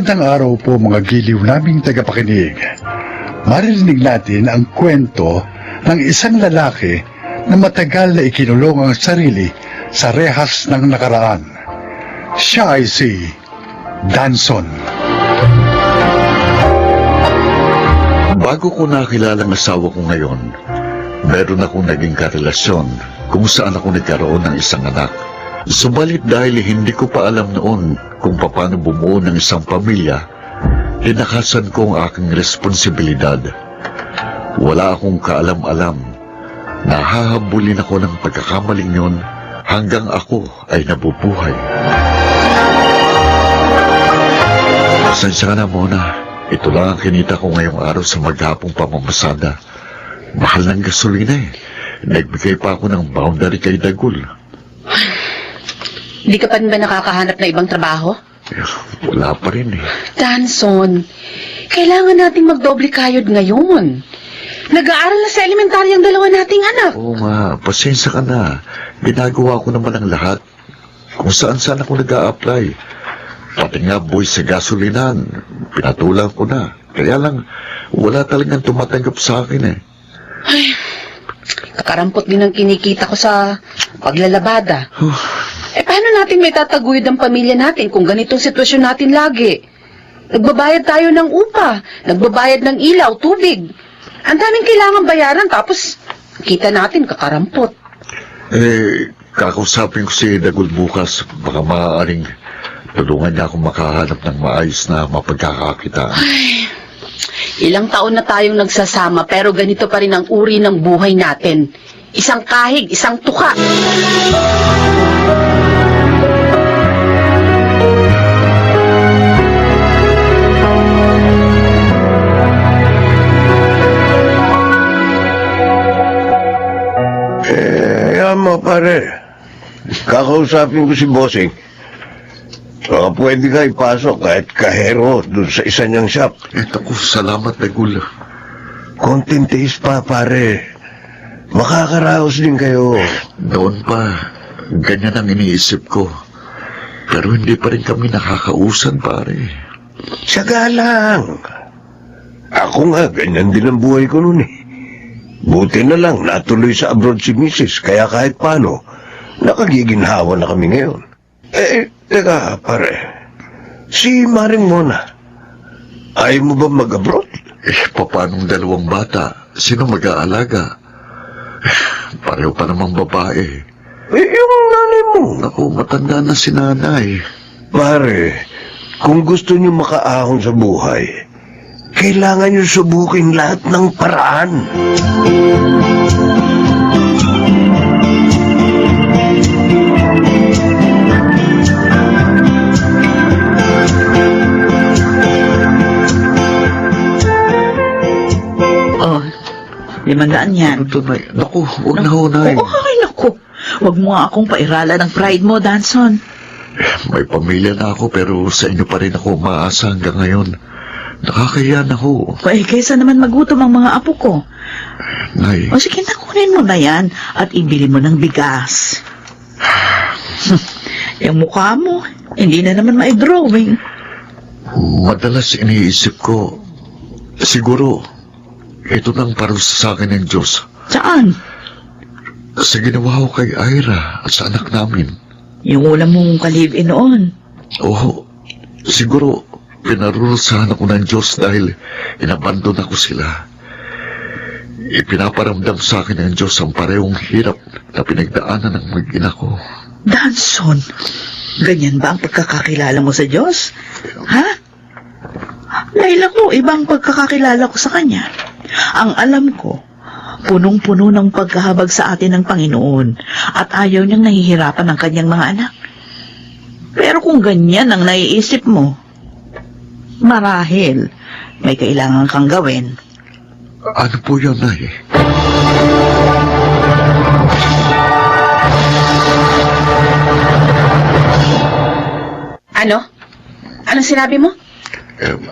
Magandang araw po mga giliw naming tagapakinig. Maririnig natin ang kwento ng isang lalaki na matagal na ikinulong ang sarili sa rehas ng nakaraan. Siya ay si Danson. Bago ko nakilala ang asawa ko ngayon, meron akong naging karelasyon kung saan ako nagkaroon ng isang anak. Subalit dahil hindi ko pa alam noon kung paano bumuo ng isang pamilya, tinakasan ko ang aking responsibilidad. Wala akong kaalam-alam. Nahahabulin ako ng pagkakamaling yun hanggang ako ay nabubuhay. Pasensya ka na muna. Ito lang ang kinita ko ngayong araw sa maghapong pamamasada. Mahal ng gasolina eh. Nagbigay pa ako ng boundary kay Dagul. Hindi ka pa rin ba nakakahanap na ibang trabaho? Wala pa rin eh. Danson, kailangan nating magdoble kayod ngayon. Nag-aaral na sa elementarya ang dalawa nating anak. Oo nga, pasensya ka na. Ginagawa ko naman ang lahat. Kung saan-saan ako nag-a-apply. Pati nga boy sa gasolinan, pinatulang ko na. Kaya lang, wala talagang tumatanggap sa akin eh. Ay, kakarampot din ang kinikita ko sa paglalabada. Paano natin may tataguyod ang pamilya natin kung ganitong sitwasyon natin lagi? Nagbabayad tayo ng upa, nagbabayad ng ilaw, tubig. Ang daming kailangan bayaran, tapos kita natin kakarampot. Kakausapin ko si Dagul bukas. Baka maaaring tulungan niya akong makahanap ng maayos na mapagkakakitaan. Ay, ilang taon na tayong nagsasama pero ganito pa rin ang uri ng buhay natin. Isang kahig, isang tuka. Mo pare, kakausapin ko si Bossing. Baka pwede ka ipasok kahit kahero dun sa isa niyang shop. Naku, salamat Dagul. Konting tiis pa pare. Makakaraos din kayo. Noon pa, ganyan ang iniisip ko. Pero hindi pa rin kami nakakausan, pare. Siyaga lang. Ako nga, ganyan din ang buhay ko nun eh. Buti na lang natuloy sa abroad si Mrs. Kaya kahit paano, nakagiginhawa na kami ngayon. Teka pare, si Maring Mona, ayaw mo ba mag-abroad? Papanong dalawang bata? Sino mag-aalaga? Pareho pa namang babae. Yung nanay mo. Naku, matanda na si nanay. Pare, kung gusto niyo makaahon sa buhay, kailangan niyo subukin lahat ng paraan. Oh, 500 yan. Ito na, naku, huwag na ho, nay. Ay, naku. Huwag mo nga akong pairala ng pride mo, Danson. May pamilya na ako pero sa inyo pa rin ako umaasa hanggang ngayon. Nakakahiya na ho. Kaysa naman magutom ang mga apo ko. Nay, O sige, nakunin mo na yan at ibili mo ng bigas. Yung mukha mo, hindi na naman ma-drawing. madalas iniisip ko, siguro, ito nang parusa sa akin ng Diyos. Saan? Sa ginawa ko kay Ira at sa anak namin. Yung ulam mong kalibin noon. Oo, siguro, pinarurusahan ako ng Diyos dahil inabandon ako sila. Ipinaparamdam sa akin ng Diyos ang parehong hirap na pinagdaanan ng mag-ina ko. Danson, ganyan ba ang pagkakakilala mo sa Diyos? Ha? Dahil ako, ibang pagkakakilala ko sa Kanya. Ang alam ko, punong-puno ng pagkahabag sa atin ng Panginoon at ayaw niyang nahihirapan ng kanyang mga anak. Pero kung ganyan ang naiisip mo, marahil may kailangan kang gawin. Ano po yun, Nay? Ano? Anong sinabi mo?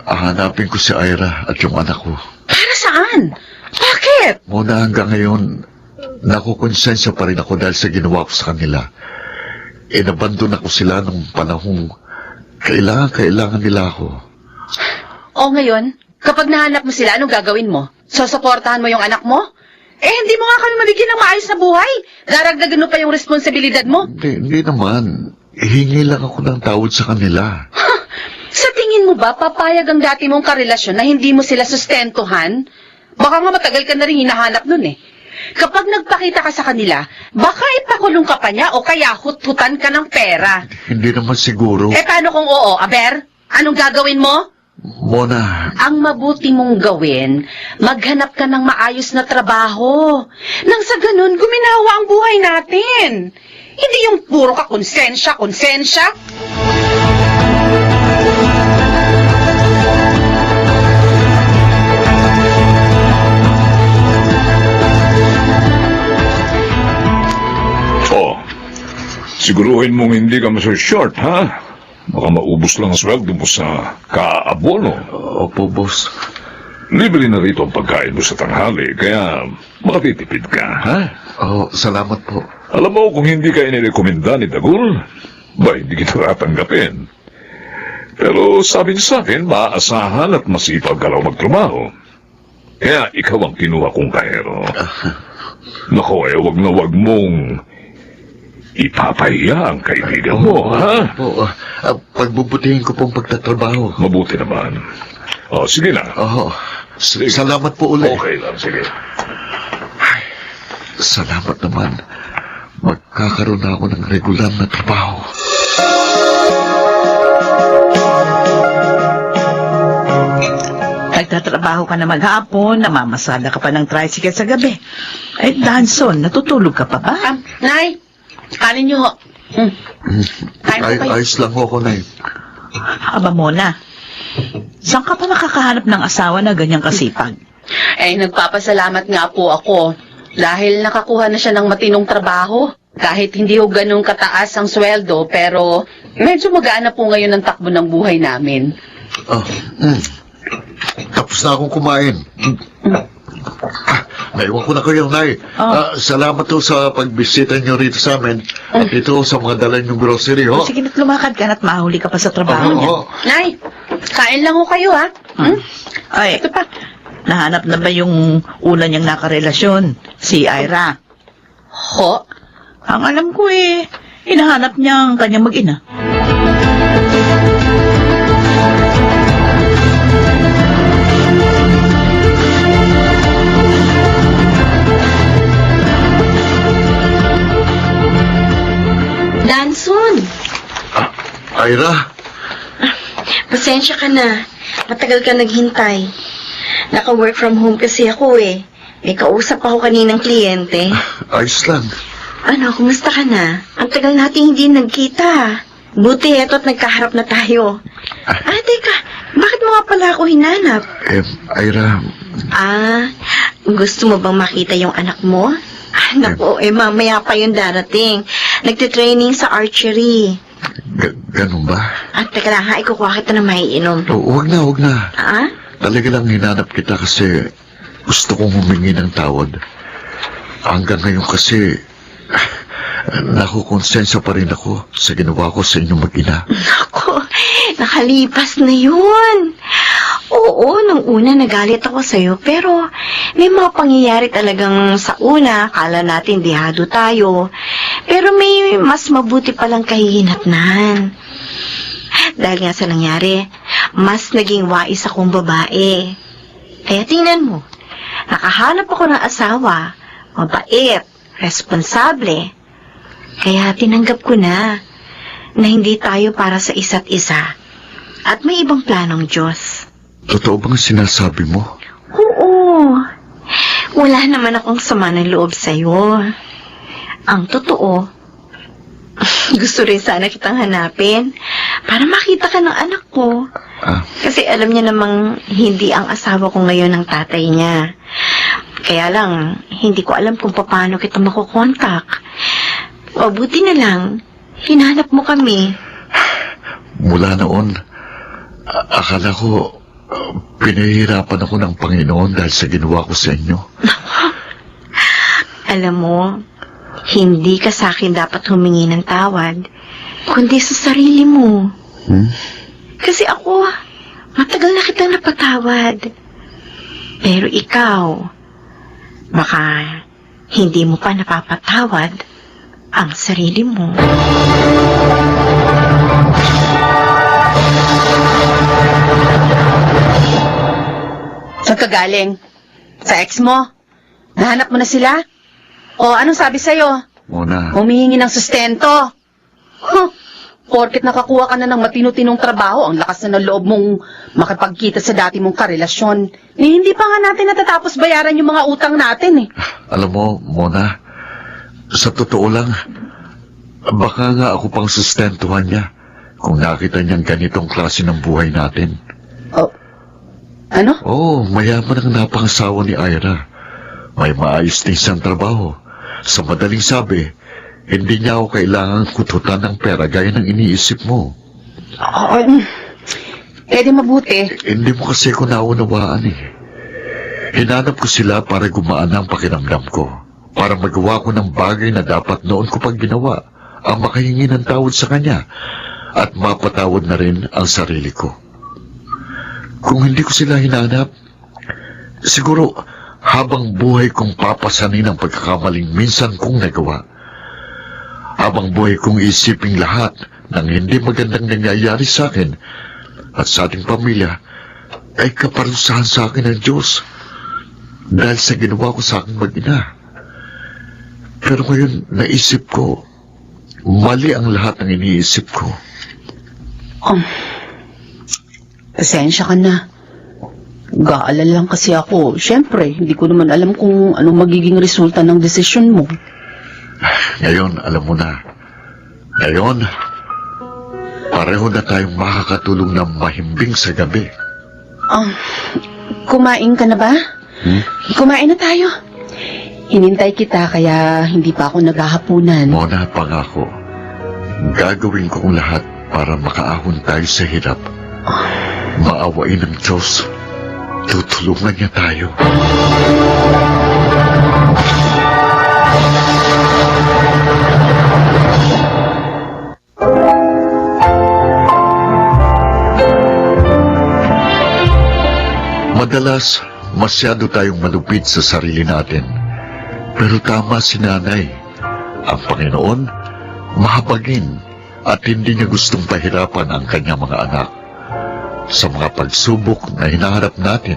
Hahanapin ko si Ira at yung anak ko. Para saan? Bakit? Muna hanggang ngayon, nakukonsensya pa rin ako dahil sa ginawa ko sa kanila. Inabandon ako sila nung panahong kailangan nila ako. O ngayon, kapag nahanap mo sila, anong gagawin mo? Susuportahan mo yung anak mo? Hindi mo nga kami mabigyan ng maayos na buhay. Daragdagan mo pa yung responsibilidad mo. Hindi naman. Hingi lang ako ng tawad sa kanila. Sa tingin mo ba, papayag ang dati mong karelasyon na hindi mo sila sustentuhan? Baka nga matagal ka na rin hinahanap nun eh. Kapag nagpakita ka sa kanila, baka ipakulong ka pa niya o kaya hut-hutan ka ng pera. Hindi naman siguro. Paano kung oo, Aber? Anong gagawin mo? Mona, Ang mabuti mong gawin, maghanap ka ng maayos na trabaho. Nang sa ganun, guminawa ang buhay natin. Hindi yung puro ka konsensya. Oh, siguruhin mong hindi ka short, ha? Baka maubos lang ang sweldo mo sa kaabono. opo, boss. Libre na rito ang pagkain mo sa tanghali, kaya makatitipid ka, ha? Salamat po. Alam mo, kung hindi ka inirekomenda ni Dagul, hindi kita tatanggapin. Pero sabi niya sa akin, maaasahan at masipag ka raw magtrabaho. Kaya ikaw ang kinuha kong kahero. Nako, wag na wag mong ipapahiya ang kaibigan mo, ha? Po, pagbubutihin ko pong pagtatrabaho. Mabuti naman. Sige na. Sige. Salamat po ulit. Okay lang, sige. Salamat naman. Magkakaroon na ako ng regular na trabaho. Nagtatrabaho ka na maghapon, namamasada ka pa ng tricycle sa gabi. Danson, natutulog ka pa ba? Nay, kanin niyo ho. Kain po kayo. Ayos lang ako, Nay. Aba Mona, saan ka pa makakahanap ng asawa na ganyang kasipag? Nagpapasalamat nga po ako dahil nakakuha na siya ng matinong trabaho. Kahit hindi ho ganun kataas ang sweldo, pero medyo magaan na po ngayon ang takbo ng buhay namin. Tapos na akong kumain. Naiwan ko na kayo, Nay. Salamat po sa pagbisita niyo rito sa amin. At ito sa mga dala niyong grocery, ho. Sige na't lumakad ka na't mahuli ka pa sa trabaho niya. Nay, kain lang ho kayo ha. Ay, Ito pa. nahanap na ba yung una niyang nakarelasyon? Si Ira. Ho? Ang alam ko hinahanap niya ang kanyang mag-ina. Danson, Ira, pasensya ka na. Matagal ka naghintay. Naka-work from home kasi ako May kausap ako kaninang kliyente. ayos lang. Ano, kumusta ka na? Ang tagal natin hindi nagkita. Buti eto't nagkaharap na tayo. Teka, bakit mo nga pala ako hinanap? Ira, Gusto mo bang makita yung anak mo? Naku, mamaya pa yung darating. Nagtitraining sa archery. ganun ba? Teka lang ha, ikukuha kita na maiinom. Huwag na. Ah? Talaga lang hinanap kita kasi gusto kong humingi ng tawad. Hanggang ngayon kasi, nakukonsensya pa rin ako sa ginawa ko sa inyong mag-ina. Ako, nakalipas na yun. Oo, nung una nagalit ako sa'yo, pero may mga pangyayari talagang sa una, kala natin dihado tayo. Pero may mas mabuti palang kahihinatnan. Dahil nga sa nangyari, mas naging wais akong babae. Kaya tingnan mo, nakahanap ako ng asawa, mabait, responsable. Kaya tinanggap ko na hindi tayo para sa isa't isa. At may ibang planong Diyos. Totoo bang sinasabi mo? Oo. Wala naman akong sama ng loob sa'yo. Ang totoo, gusto rin sana kitang hanapin para makita ka ng anak ko. Kasi alam niya namang hindi ang asawa ko ngayon ng tatay niya. Kaya lang, hindi ko alam kung paano kita makukontak. Mabuti na lang, hinanap mo kami. Mula noon, akala ko pinahihirapan ako ng Panginoon dahil sa ginawa ko sa inyo. Alam mo, hindi ka sa akin dapat humingi ng tawad, kundi sa sarili mo. Kasi ako, Matagal na kitang napatawad. Pero ikaw, baka hindi mo pa napapatawad ang sarili mo. Saan ka galing? Sa ex mo? Nahanap mo na sila? O anong sabi sa'yo? Mona, Humihingi ng sustento. Huh. Porket nakakuha ka na ng matino-tinong trabaho, ang lakas na ng loob mong makipagkita sa dati mong karelasyon. Eh, hindi pa nga natin natatapos bayaran yung mga utang natin eh. alam mo, Mona, sa totoo lang, baka nga ako pang sustentuhan niya kung nakita niyang ganitong klase ng buhay natin. Oh. Ano? Oo, mayaman ang napangasawa ni Ira. May maayos din siyang trabaho. Sa madaling sabi, hindi niya ako kailangang kututan ng pera gaya ng iniisip mo. Pwede mabuti. Hindi mo kasi ako naunawaan eh. Hinanap ko sila para gumaan ang pakiramdam ko. Para magawa ko ng bagay na dapat noon ko pag ginawa. Ang makahingi ng tawad sa kanya. At mapatawad na rin ang sarili ko. Kung hindi ko sila hinanap, siguro habang buhay kong papasanin ang pagkakamaling minsan kong nagawa. Habang buhay kong isiping lahat ng hindi magandang nangyayari sa akin at sa ating pamilya ay kaparusahan sa akin ng Diyos dahil sa ginawa ko sa aking mag-ina. Pero ngayon naisip ko, mali ang lahat ng iniisip ko. Pasensya ka na. Gaalala lang kasi ako. Siyempre, hindi ko naman alam kung anong magiging resulta ng desisyon mo. Ngayon, alam mo na. Ngayon, pareho na tayong makakatulong na mahimbing sa gabi. Kumain ka na ba? Kumain na tayo. Hinintay kita kaya hindi pa ako naghahapunan. Mona, pangako. Gagawin ko ang lahat para makaahon tayo sa hirap. Maawain ng Diyos. Tutulungan niya tayo. Madalas, masyado tayong malupit sa sarili natin. Pero tama si nanay. Ang Panginoon, mahabagin at hindi niya gustong pahirapan ang kanyang mga anak. Sa mga pagsubok na hinaharap natin,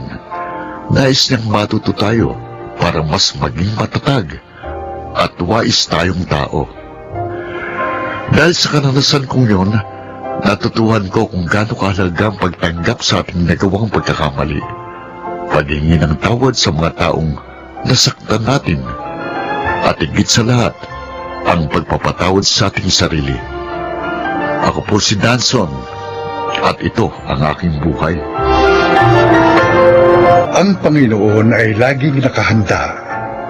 nais niyang matuto tayo para mas maging matatag at wais tayong tao. Dahil sa karanasan kong yun, natutuhan ko kung gaano kahalaga ang pagtanggap sa ating nagawang pagkakamali. Paghingi ng tawad sa mga taong nasaktan natin. At higit sa lahat, ang pagpapatawad sa ating sarili. Ako po si Danson, at ito ang aking buhay. Ang Panginoon ay laging nakahanda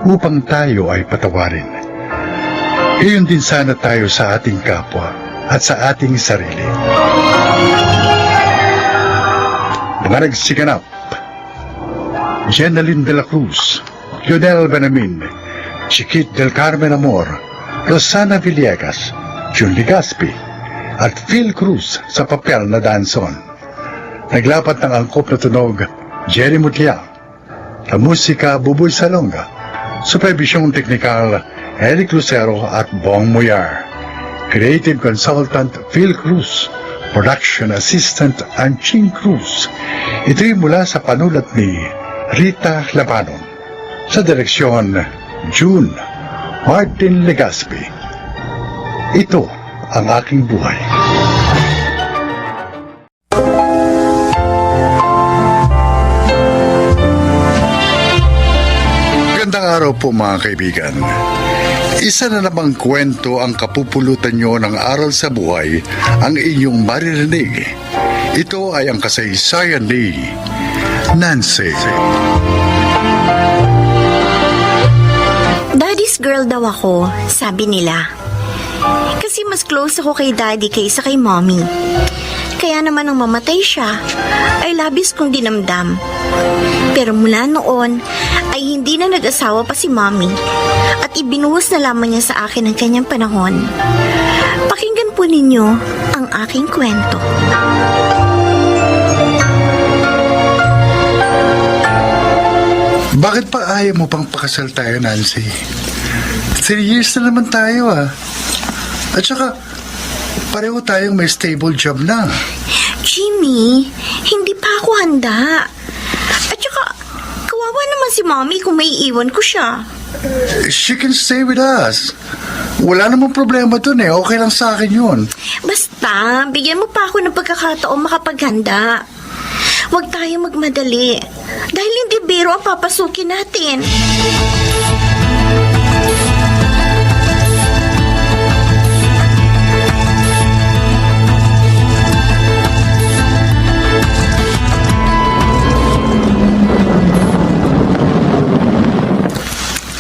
upang tayo ay patawarin. Iyon din sana tayo sa ating kapwa at sa ating sarili. Mga nagsiganap, Jenaline de la Cruz, Lionel Benamin, Chiquit del Carmen Amor, Rosana Villegas, Jun Ligaspi, at Phil Cruz sa papel na Danson. Naglapat ng angkop na tunog, Jerry Mutlia. Sa musika, Buboy Salonga. Supervisyong teknikal, Eric Lucero at Bong Muyar. Creative Consultant, Phil Cruz. Production Assistant, Anching Cruz. Ito'y mula sa panulat ni Rita Labanon. Sa direksyon, June Martin Legaspi. Ito ang aking buhay. Magandang araw po mga kaibigan. Isa na namang kwento ang kapupulutan nyo ng aral sa buhay ang inyong maririnig. Ito ay ang kasaysayan ni Nancy. Daddy's girl daw ako, sabi nila. Kasi mas close ako kay daddy kaysa kay mommy. Kaya naman nang mamatay siya, ay labis kong dinamdam. Pero mula noon, ay hindi na nag-asawa pa si mommy. At ibinuhos na lamang niya sa akin ang kanyang panahon. Pakinggan po ninyo ang aking kwento. Bakit pa ayaw mo pang pakasal tayo, Nancy? 3 years na naman tayo, ah. At saka, pareho tayong may stable job na. Jimmy, hindi pa ako handa. At saka, kawawa naman si Mommy kung may iwan ko siya. She can stay with us. Wala namang problema dun eh. Okay lang sa akin yun. Basta, bigyan mo pa ako ng pagkakataon makapaghanda. Huwag tayo magmadali. Dahil hindi biro ang papasukin natin.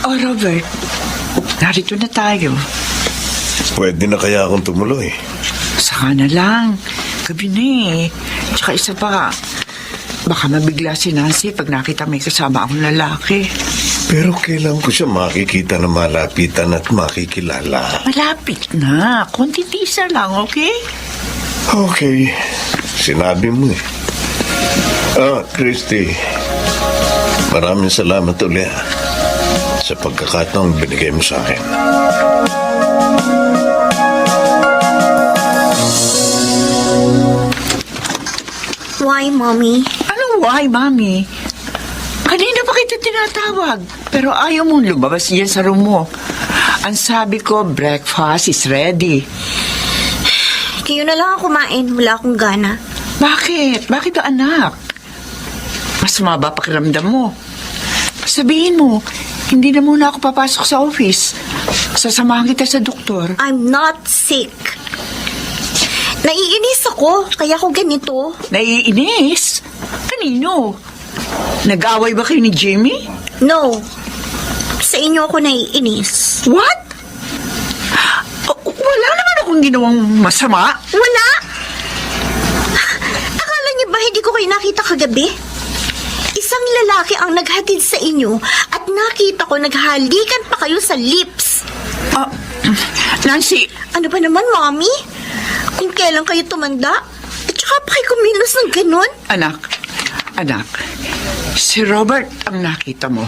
Oh, Robert, narito na tayo. Pwede na kaya akong tumuloy. Saka na lang. Gabi na eh. Tsaka isa pa, baka mabigla si Nancy pag nakita may kasama akong lalaki. Pero kailangan ko siya makikita na malapitan at makikilala. Malapit na. Konti tisa lang, okay? Okay. Sinabi mo eh. Christy. Maraming salamat ulit sa pagkakataong binigay mo sa akin. Why, Mommy? Anong why, Mami? Kanina pa kita tinatawag, pero ayaw mong lumabas diyan sa room mo. Ang sabi ko, breakfast is ready. Kayo na lang ako kumain. Wala akong gana. Bakit? Bakit anak? Mas maba pakiramdam mo. Sabihin mo, hindi na muna ako papasok sa office. Sasamahan kita sa doktor. I'm not sick. Naiinis ako, kaya ako ganito. Naiinis? Kanino? Nag-away ba kayo ni Jimmy? No. Sa inyo ako naiinis. What? Wala naman akong ginawang masama. Wala! Akala niyo ba hindi ko kayo nakita kagabi? Isang lalaki ang naghatid sa inyo at nakita ko naghalikan pa kayo sa lips. Nancy, Ano ba naman, Mommy? Kung kailan kayo tumanda, at saka pa kayo kumilos ng ganun? anak, si Robert ang nakita mo.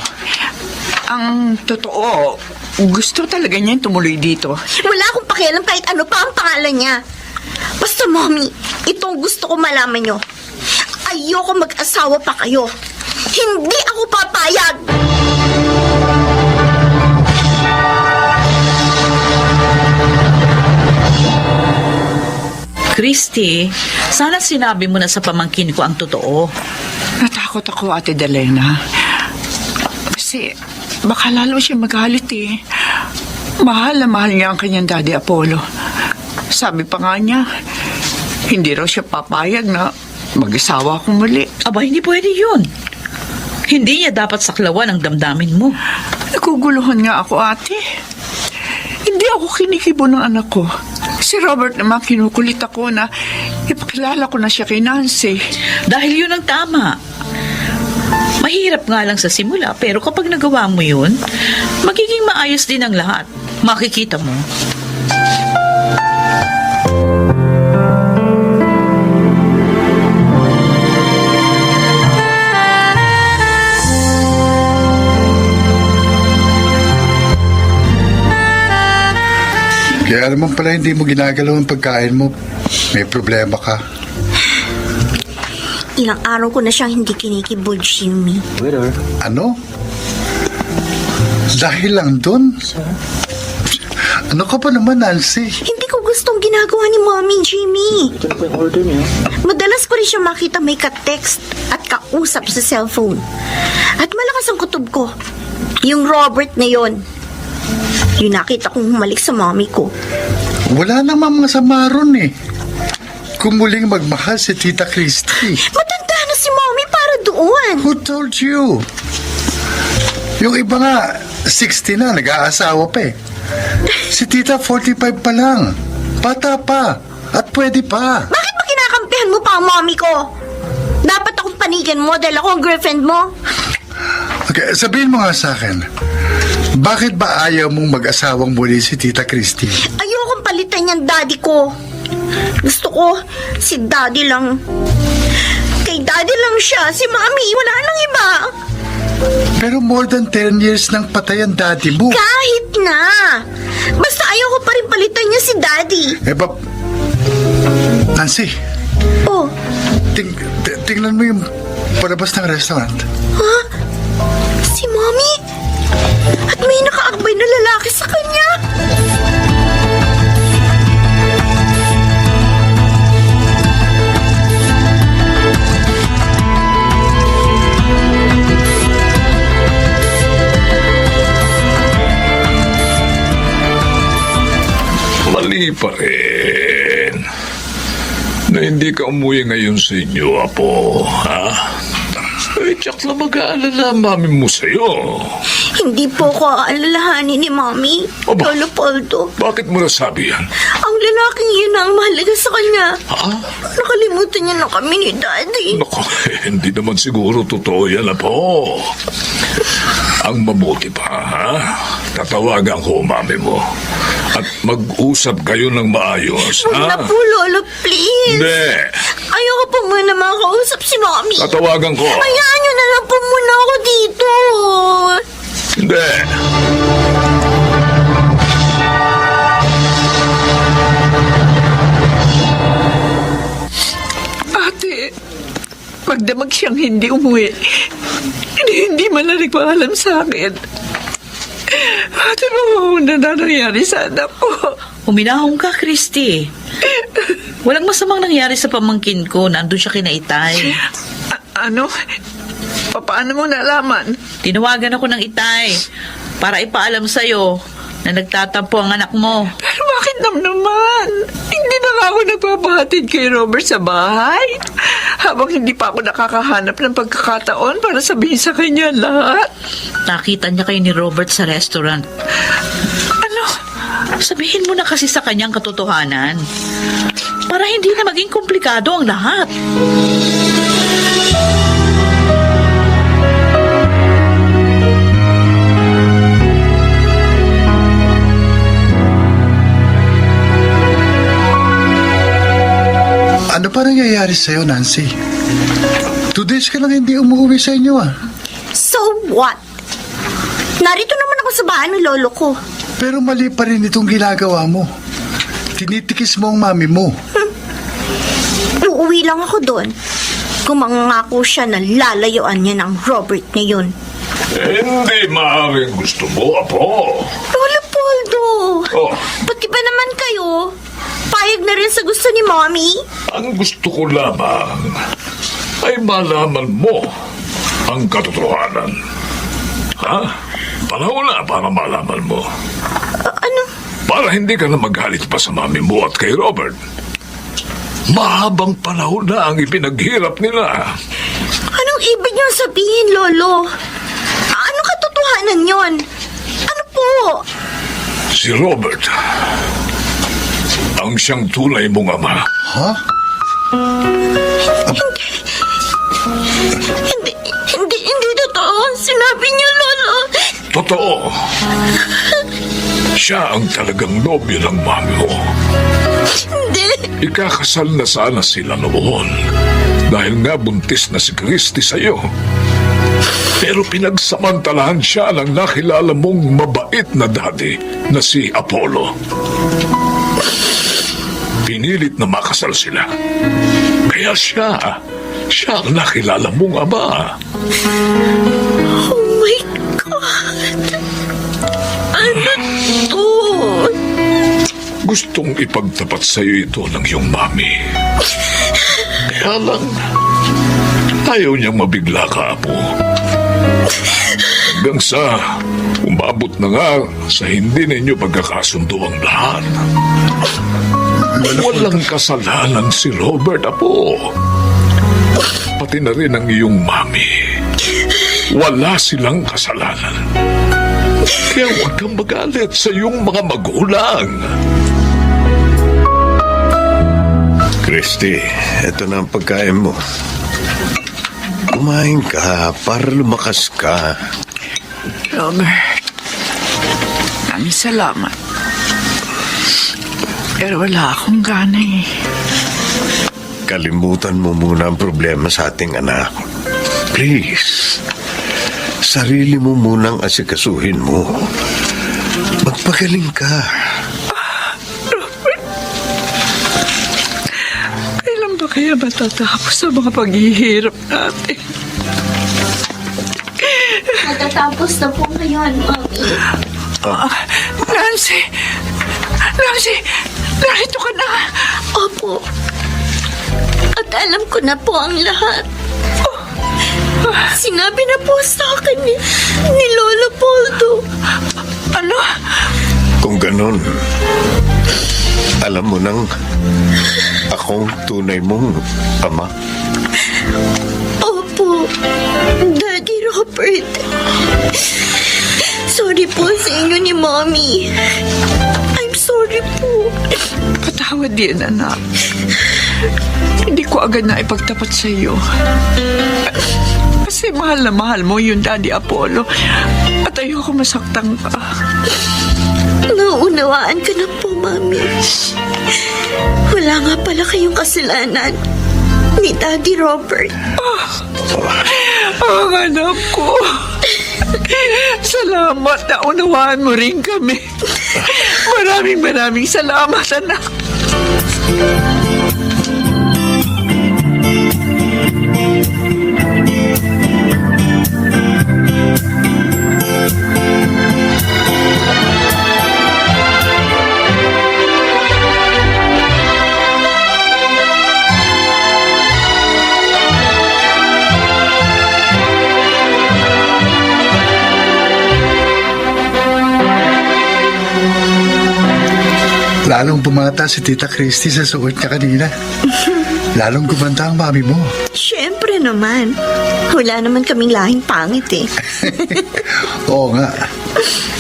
Ang totoo, gusto talaga niya tumuloy dito. Wala akong pakialam kahit ano pa ang pangalan niya. Basta, Mommy, itong gusto ko malaman nyo. Ayoko mag-asawa pa kayo. Hindi ako papayag! Christy, sana sinabi mo na sa pamangkin ko ang totoo. Natakot ako, Ate Delena. Kasi baka lalo siya magalit eh. Mahal na mahal niya ang kanyang daddy Apollo. Sabi pa nga niya, hindi raw siya papayag na mag-asawa akong muli. Aba, hindi pwede yun. Hindi niya dapat saklawan ang damdamin mo. Naguguluhan nga ako, ate. Hindi ako kinikibo ng anak ko. Si Robert naman kinukulit ako na ipakilala ko na siya kay Nancy. Dahil yun ang tama. Mahirap nga lang sa simula, pero kapag nagawa mo yun, magiging maayos din ang lahat. Makikita mo. Kaya naman pala hindi mo ginagalaw ang pagkain mo. May problema ka. Ilang araw ko na siyang hindi kinikibo, Jimmy. Ano? Dahil lang dun? Ano ka pa naman, Nancy? Hindi ko gustong ginagawa ni Mommy, Jimmy. Madalas ko rin siya makita may ka-text at kausap sa cellphone. At malakas ang kutob ko. Yung Robert na yon. Yung nakita kong humalik sa mommy ko. Wala namang masama ron eh. Kung muling magmahal si Tita Christy. Matanda na si mommy para doon. Who told you? Yung iba nga, 60 na, nag-aasawa pa eh. Si Tita 45 pa lang. Bata pa. At pwede pa. Bakit ba kinakampihan mo pa ang mommy ko? Dapat akong panigan mo dahil ako ang girlfriend mo. Okay, sabihin mo nga sa akin. Bakit ba ayaw mong mag-asawang muli si Tita Christy? Ayokong palitan niyang daddy ko. Gusto ko, si daddy lang. Kay daddy lang siya, si mommy, wala nang iba. Pero more than 10 years nang patay ang daddy mo. Kahit na! Basta ayaw ko pa rin palitan niya si Daddy. Nancy, Oh, tingnan mo yung palabas ng restaurant. si Mommy? At may nakaakbay na lalaki sa kanya. Mali pa rin na hindi ka umuwi ngayon sa inyo, Apo, ha? Eh, tsak na mag-aalala ang mami mo sa'yo. Hindi po ko aalalahanin ni Mommy. Aba. Lolo Poldo. Bakit mo nasabi yan? Ang lalaking yun ang mahalaga sa kanya. Ha? Nakalimutan niya na kami ni Daddy. Naku, hindi naman siguro totoo yan, Apo. Ang mabuti pa, ha? Tatawagan ko mami mo. At mag-usap kayo ng maayos, Huwag na ha? po, Lolo, please. Hindi. Ayoko po muna makausap si Mommy. Tatawagan ko. Hayaan niyo na lang po muna ako dito. Hindi. Ate, magdamag siyang hindi umuwi. Hindi man lang nagpaalam sa akin. Ate, ano na nangyari sa anak ko? Uminahong ka, Christy. Walang masamang nangyari sa pamangkin ko. Nandun siya kina Itay. Ano? Paano mo nalaman? Tinawagan ako ng Itay para ipaalam sa'yo na nagtatampo ang anak mo. Pero bakit naman? Hindi na nga ako nagpapahatid kay Robert sa bahay. Habang hindi pa ako nakakahanap ng pagkakataon para sabihin sa kanya lahat. Nakita niya kayo ni Robert sa restaurant. Ano? Sabihin mo na kasi sa kanyang katotohanan para hindi na maging komplikado ang lahat. Ano pa nangyayari sa'yo, Nancy? 2 days ka lang hindi umuwi sa inyo, ah. So what? Narito naman ako sa bahay ng lolo ko. Pero mali pa rin itong ginagawa mo. Tinitikis mo ang mami mo. Uuwi lang ako doon. Kung mangangako siya na lalayuan niya ng Robert ngayon. Hindi maaaring gusto mo, Apo. Lolo Poldo! Oh, Pati ba naman kayo? Payag na rin sa gusto ni Mommy? ang gusto ko lamang ay malaman mo ang katotohanan. Ha? Panahon na para malaman mo. Ano? Para hindi ka na magalit pa sa mami mo at kay Robert. Mahabang panahon na ang ipinaghirap nila. Anong ibig niyong sabihin, Lolo? Ano katotohanan yon? Ano po? Si Robert, ang siyang tunay mong ama. Ha? Hindi totoo ang sinabi niyo, Lolo. Totoo. Siya ang talagang nobyo ng mami mo. Hindi. Ikakasal na sana sila noon dahil nga buntis na si Christy sa'yo. Pero pinagsamantalahan siya ng nakilala mong mabait na daddy na si Apollo. Pinilit na makasal sila. Kaya siya ang nakilala mong ama. Oh my God. Ano to? Gustong ipagtapat sa'yo ito ng iyong mami. Kaya lang, ayaw niyang mabigla ka, Apo. Hanggang sa umabot na nga sa hindi ninyo pagkakasundo ang lahat. Walang kasalanan si Robert, Apo. Pati na rin ang iyong mami. Wala silang kasalanan. Kaya huwag kang magalit sa iyong mga magulang. Christy, eto na ang pagkain mo. Kumain ka para lumakas ka. Robert, maraming salamat. Pero wala akong gana eh. Kalimutan mo muna ang problema sa ating anak. Please. sarili mo munang asikasuhin mo. Magpagaling ka. Kailan ba kaya matatapos ang mga paghihirap natin? Matatapos na po ngayon, Mommy. Nancy! Nancy! Narito ka na! Opo. At alam ko na po ang lahat. Sinabi na po sa akin ni Lolo Poldo. Ano? Kung ganon, alam mo nang akong tunay mong ama. Opo, Daddy Robert. Sorry po sa inyo ni Mommy. I'm sorry po. Patawad din, anak. Hindi ko agad na ipagtapat sa iyo. Kasi mahal na mahal mo yung Daddy Apollo. At ayoko masaktan ka. Nauunawaan ka na po, Mommy. Wala nga pala kayong kasalanan ni Daddy Robert. Ang anak ko. Salamat na unawaan mo rin kami. Maraming salamat, anak. Lalong bumata si Tita Christy sa suot niya kanina. Lalong gumanda ang mami mo. Siyempre naman. Wala naman kaming lahing pangit eh. Oo nga.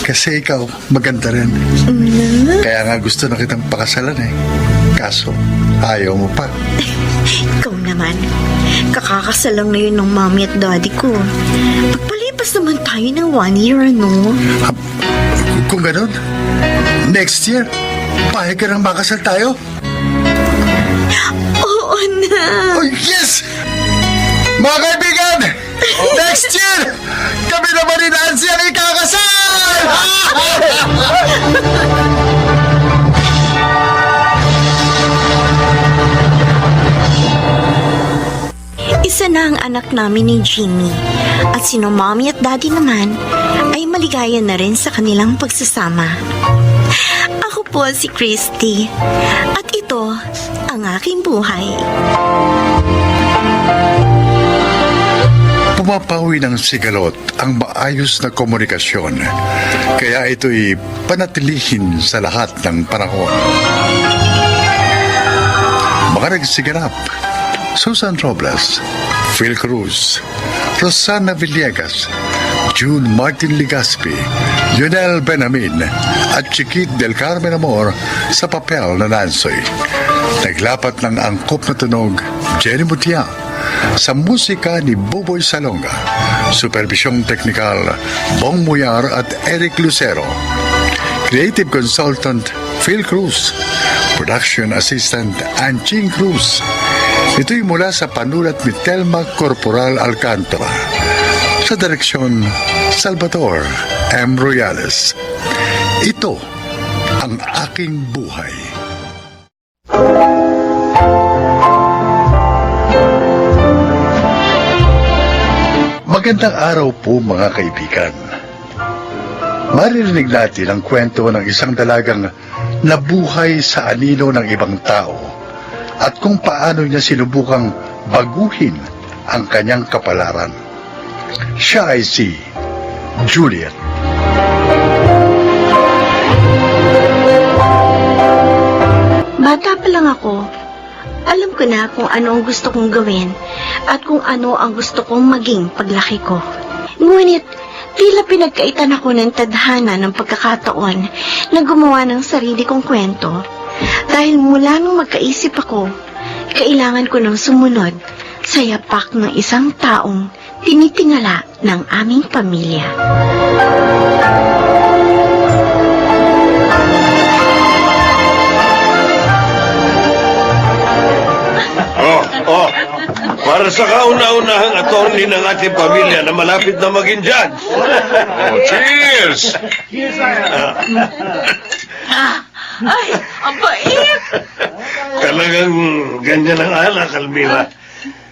Kasi ikaw, maganda rin. Kaya nga gusto na kitang pakasalan eh. Kaso, ayaw mo pa. Ikaw naman. Kakakasal lang na yun ng mommy at daddy ko. Pagpalipas naman tayo ng 1 year, ano? Kung ganun, next year, pahig ka nang makasal tayo? Oo na. Oh, yes! Mga kaibigan, next year, kami naman ni Nancy ang ikakasal! Isa na ang anak namin ni Jimmy. At sino mommy at daddy naman ay maligaya na rin sa kanilang pagsasama. Ako po si Christy. At ito ang aking buhay. Pumapawi ng sigalot ang maayos na komunikasyon. Kaya ito'y panatilihin sa lahat ng panahon. Mga nagsiganap: Susan Robles, Phil Cruz, Rosana Villegas, June Martin Ligaspi, Lionel Benamin at Chiquit del Carmen Amor sa papel na Nansoy. Naglapat ng angkop na tunog Jenny Mutia, sa musika ni Buboy Salonga, supervisyong teknikal Bong Muyar at Eric Lucero, creative consultant Phil Cruz, production assistant Anching Cruz. Ito'y mula sa panulat ni Telma Corporal Alcantara, sa direksyon Salvador M. Royales. Ito ang aking buhay. Magandang araw po mga kaibigan. Maririnig natin ang kwento ng isang dalagang nabuhay sa anino ng ibang tao at kung paano niya sinubukang baguhin ang kanyang kapalaran. Siya ay si Juliet. Bata pa lang ako. Alam ko na kung ano ang gusto kong gawin at kung ano ang gusto kong maging paglaki ko. Ngunit, tila pinagkaitan ako ng tadhana ng pagkakataon na gumawa ng sarili kong kwento. Dahil mula nung magkaisip ako, kailangan ko nang sumunod sa yapak ng isang taong tinitingala ng aming pamilya. Para sa kauna-unahang attorney ng ating pamilya na malapit na maging judge. Oh, cheers! Ay, ang bait! Talagang ganyan ang alak, Almira.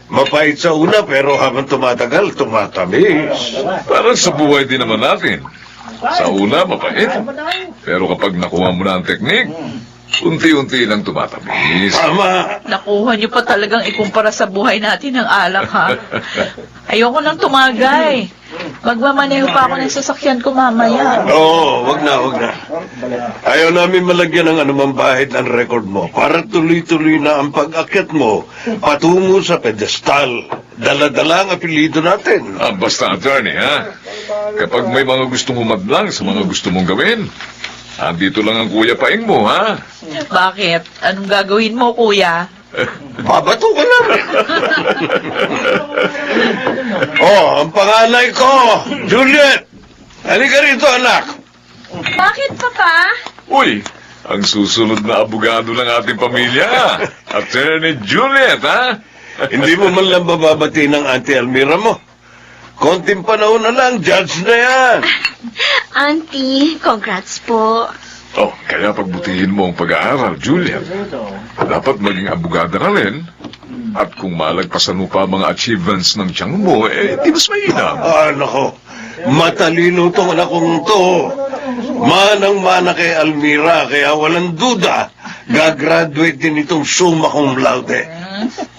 Mapait sa una pero habang tumatagal, tumatamis. Parang sa buhay din naman natin. Sa una, mapait. Pero kapag nakuha mo na ang teknik, unti-unti lang tumatamis. Tama. Nakuha niyo pa talagang ikumpara sa buhay natin ng alak, ha? Ayoko nang tumagay. Magmamaneho pa ako ng sasakyan ko mamaya. Oo, wag na, wag na. Ayaw namin malagyan ng anumang bahid ang record mo para tuloy-tuloy na ang pag-akyat mo patungo sa pedestal. Dala-dala ang apelido natin. Ah, basta attorney, ha? Kapag may mga gustong humadlang sa mga gusto mong gawin, andito lang ang Kuya Paing mo, ha? Bakit? Anong gagawin mo, kuya? Babato ka namin. Oh, ang panganay ko, Juliet. Halika rito, anak. Bakit, Papa? Uy, ang susunod na abogado ng ating pamilya, Attorney Juliet, ha? Hindi mo man lang bababati ng Auntie Almira mo. Konting panahon na lang, judge na yan. Auntie, congrats po. Oh, kaya pagbutihin mo ang pag-aaral, Juliet. Dapat maging abogada ka rin. At kung malagpasan mo pa mga achievements ng tiyang mo, di mas mainam. Ah, nako. Matalino tong anak kong to. Manang-mana kay Almira, kaya walang duda, gagraduate din itong summa cum laude.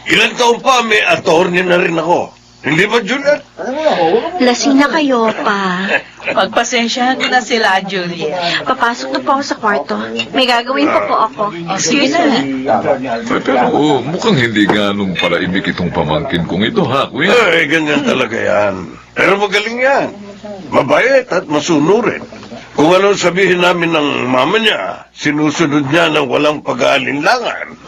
Ilang taon pa, may attorney na rin ako. Hindi ba, Juliet? Lasing na kayo, pa. Magpasensyahan mo na sila, Juliet. Papasok na po ako sa kwarto. May gagawin pa po ako. Excuse me. Pero mukhang hindi ganong palaimik itong pamangkin kong ito, ha, kuya? Eh, ganyan talaga yan. Pero magaling yan. Mabait at masunurin. Kung ano sabihin namin ng mama niya, sinusunod niya ng walang pag-aalinlangan.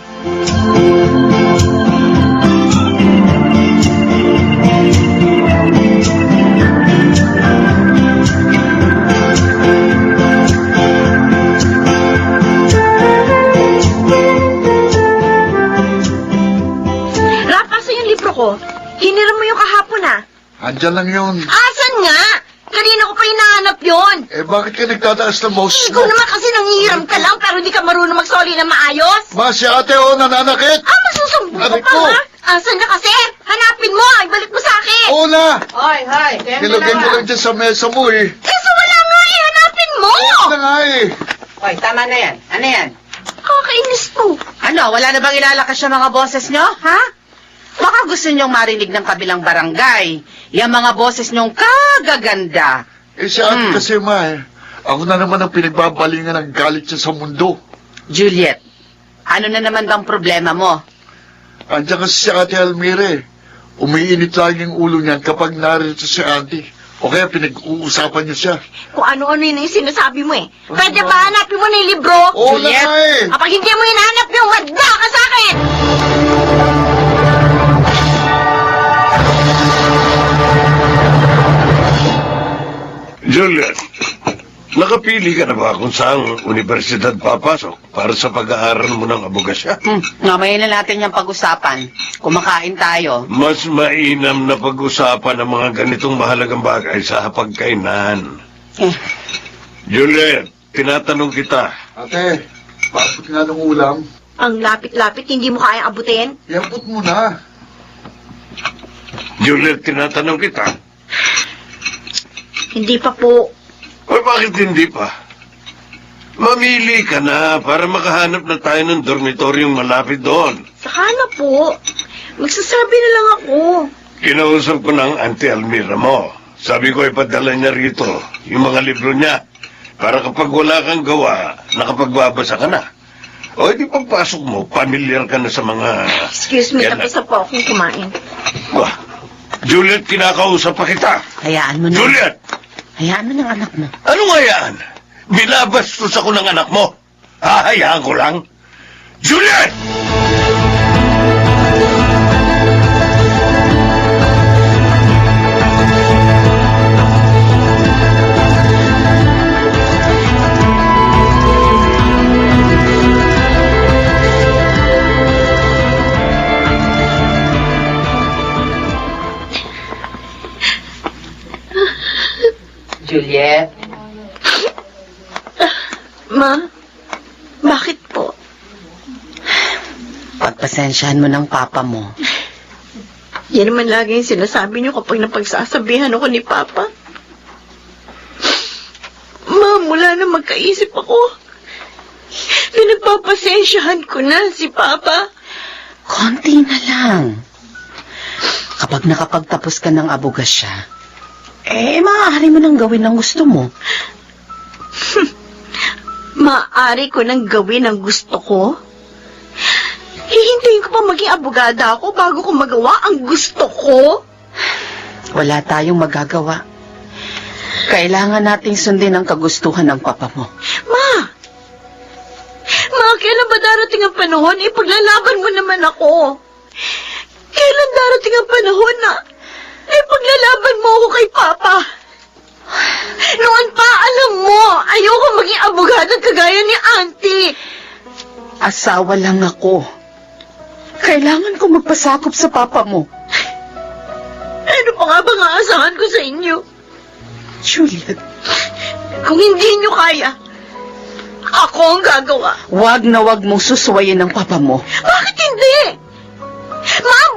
Ko. Hiniram mo yung kahapon, ah. Andyan lang yun. Asan nga? Kanina ko pa hinahanap yun. Eh, bakit ka nagtataas ng boss Ikaw naman kasi nangihiram ka lang pero di ka marunong magsoli na maayos. Ma, si ate nananakit. Masusumbong ka Aray pa, ko. ha? Asan na kasi? Hanapin mo, ibalik mo sa akin. Oo na. Hoy, hoy, Nilagay ko lang dyan sa mesa mo eh. Kaso wala nga eh, hanapin mo. Oo na nga eh. Hoy, tama na yan. Ano yan? Kakainis po. Ano, wala na bang ilalakas yung mga boses nyo, ha? Baka gusto nyong marinig ng kabilang barangay. Yung mga boses nyong kagaganda. Eh, si ate kasi ma eh. Ako na naman ang pinagbabalingan ng galit siya sa mundo. Juliet, ano na naman bang problema mo? Andiyan kasi si ate Almira eh. Umiinit lagi ang ulo niyan kapag narito si auntie. O kaya pinag-uusapan niyo siya. Kung ano-ano yun yung sinasabi mo eh. Pwede ba hanapin mo na yung libro? Oo na Juliet. nga eh. Kapag hindi mo hinahanap yung madla ka sa akin! Juliet, nakapili ka na ba kung saang universidad papasok para sa pag-aaral mo ng abogasya? Mamaya na natin yung pag-usapan. Kumakain tayo. Mas mainam na pag-usapan ang mga ganitong mahalagang bagay sa hapagkainan. Eh, Juliet, tinatanong kita. Ate, bakit nga ng ulam? Ang lapit-lapit, hindi mo kayang abutin? Iambot mo na. Juliet, tinatanong kita. Hindi pa po. O bakit hindi pa? Mamili ka na para makahanap na tayo ng dormitoryong malapit doon. Saka na po. Magsasabi na lang ako. Kinausap ko ng Auntie Almira mo. Sabi ko ipadala niya rito yung mga libro niya para kapag wala kang gawa, nakapagbabasa ka na. O di pagpasok mo, pamilyar ka na sa mga... Excuse me, Yan na. tapos na po akong kumain. Wah, Juliet, kinakausap pa kita. hayaan mo na. Juliet! Hayaan mo ng anak mo. Anong hayaan? Binabastos ako ng anak mo. Hahayaan ko lang. Juliet! Juliet, Ma, bakit po? pagpasensyahan mo ng papa mo. Yan naman lagi yung sinasabi niyo kapag napagsasabihan ako ni Papa. Ma, mula na magkaisip ako, pinagpapasensyahan ko na si Papa. Konti na lang. Kapag nakapagtapos ka ng abogasya, maaari mo nang gawin ang gusto mo. Maaari ko nang gawin ang gusto ko? Hihintayin ko pa maging abogada ako bago ko magawa ang gusto ko? Wala tayong magagawa. Kailangan nating sundin ang kagustuhan ng papa mo. Ma, kailan ba darating ang panahon? Ipaglalaban mo naman ako. Kailan darating ang panahon na ipaglalaban mo ako kay Papa? Noon pa, alam mo, ayoko maging abogado kagaya ni Auntie. Asawa lang ako. Kailangan ko magpasakop sa papa mo. Ano pa nga bang aasahan ko sa inyo? Juliet, Kung hindi nyo kaya, ako ang gagawa. wag na wag mong susuwayin ng papa mo. Bakit hindi?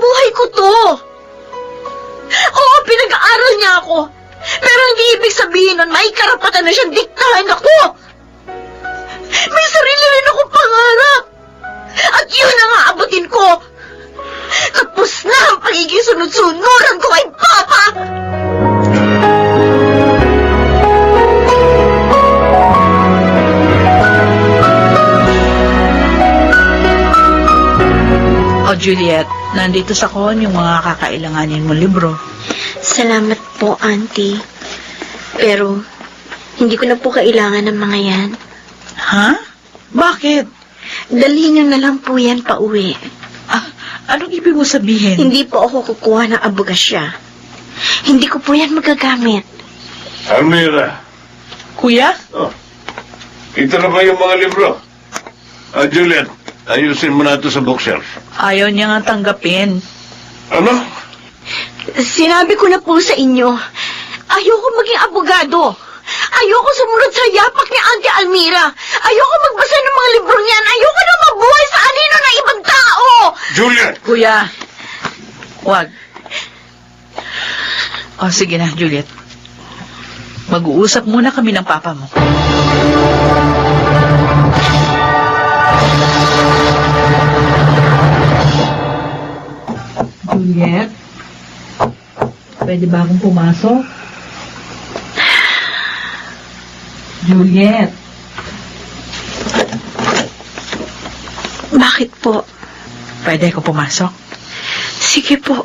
Buhay ko to. Oo, pinag-aaral niya ako. Pero hindi ibig sabihin nun, may karapatan na siyang diktahan ako. May sarili rin akong pangarap. At yun ang aabutin ko. Tapos na ang pagiging sunod-sunuran ko kay Papa. O Juliet, nandito sa kon yung mga kakailanganin mo libro. Salamat po, Auntie. Pero, hindi ko na po kailangan ng mga yan. Ha? Bakit? Dalhin nyo na lang po yan pa uwi. Anong ibig mo sabihin? Hindi po ako kukuha ng abogasya. Hindi ko po yan magagamit. Almira, Kuya? ito na ba yung mga libro? Juliet, ayusin mo na ito sa bookshelf. Ayaw niya nga tanggapin. Ano? Sinabi ko na po sa inyo, ayoko maging abogado. Ayoko sumunod sa yapak ni Auntie Almira. Ayoko magbasa ng mga libro niyan. Ayoko na mabuhay sa anino ng ibang tao. Juliet! Kuya, wag. O sige na, Juliet. Mag-uusap muna kami ng papa mo. Juliet? Pwede ba akong pumasok? Juliet? Bakit po? Pwede ako pumasok? Sige po.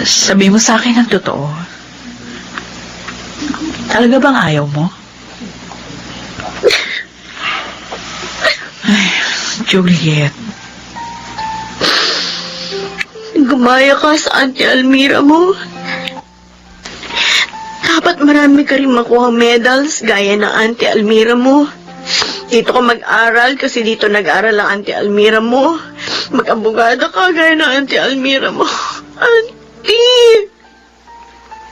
Sabi mo sa akin ang totoo. Talaga bang ayaw mo? Ay, Juliet. Gumaya ka sa Auntie Almira mo. Dapat marami ka rin makuha medals gaya ng Auntie Almira mo. Dito ka mag-aral kasi dito nag-aral ang Auntie Almira mo. Mag-abogada ka gaya ng Auntie Almira mo. Auntie!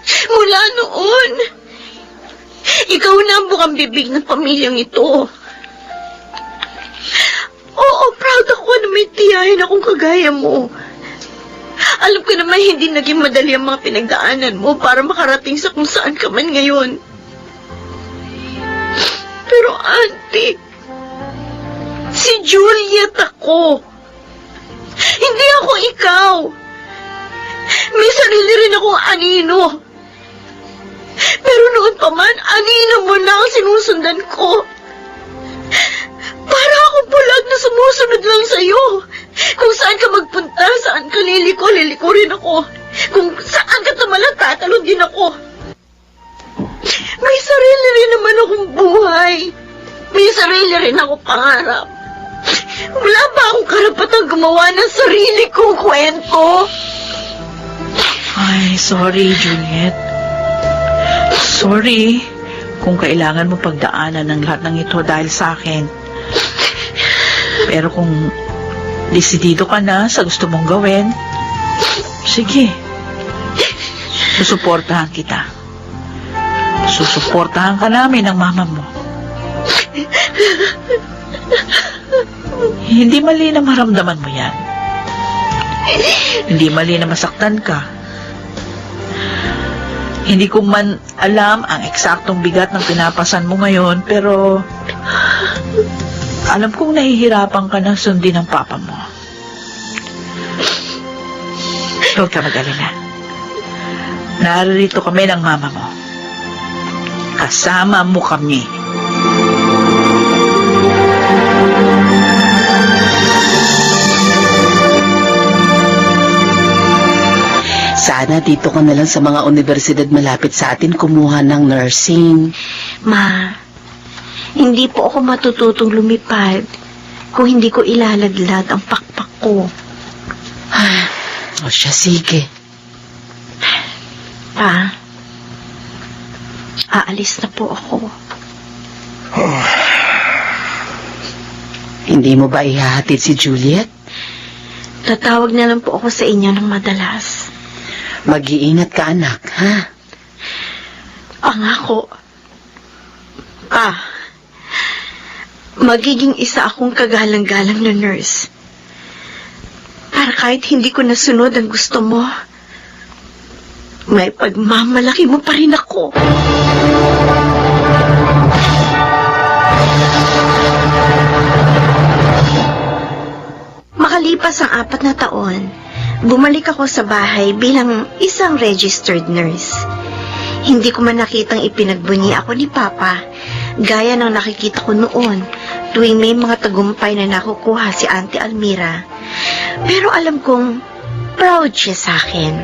Mula noon, ikaw na ang bukang bibig ng pamilyang ito. Oo, proud ako na may tiyahin akong kagaya mo. Alam ko naman hindi naging madali ang mga pinagdaanan mo para makarating sa kung saan ka man ngayon. Pero Auntie, si Juliet ako. Hindi ako ikaw. May sarili rin akong anino. Pero noon pa man, anino mo na ang sinusundan ko. Para akong bulag na sumusunod lang sa'yo. Kung saan ka magpunta, saan ka liliko rin ako. Kung saan ka tumalon, tatalon din ako. May sarili rin naman akong buhay. May sarili rin akong pangarap. Wala ba akong karapatang gumawa ng sarili kong kwento? Ay, sorry, Juliet. Sorry kung kailangan mo pagdaanan ng lahat ng ito dahil sa akin. Pero kung desidido ka na sa gusto mong gawin, Sige. Susuportahan kita. Susuportahan ka namin ng mama mo. Hindi mali na maramdaman mo yan. Hindi mali na masaktan ka. Hindi ko man alam ang eksaktong bigat ng pinapasan mo ngayon, pero alam kong nahihirapan ka na sundin ng papa mo. Huwag ka mag-alala. Narito kami ng mama mo. Kasama mo kami. Sana dito ka na lang sa mga universidad malapit sa atin kumuha ng nursing. Ma, hindi po ako matututong lumipad kung hindi ko ilalaglag ang pakpak ko. O siya, sige. Pa, aalis na po ako. Hindi mo ba ihahatid si Juliet? Tatawag na lang po ako sa inyo ng madalas. Mag-iingat ka, anak, ha? Ang ako. Magiging isa akong kagalang-galang na nurse. Para kahit hindi ko nasunod ang gusto mo, may pagmamalaki mo pa rin ako. Makalipas ang 4 na taon, bumalik ako sa bahay bilang isang registered nurse. Hindi ko man nakitang ipinagbunyi ako ni Papa, gaya ng nakikita ko noon tuwing may mga tagumpay na nakukuha si Auntie Almira. Pero alam kong proud siya sa akin.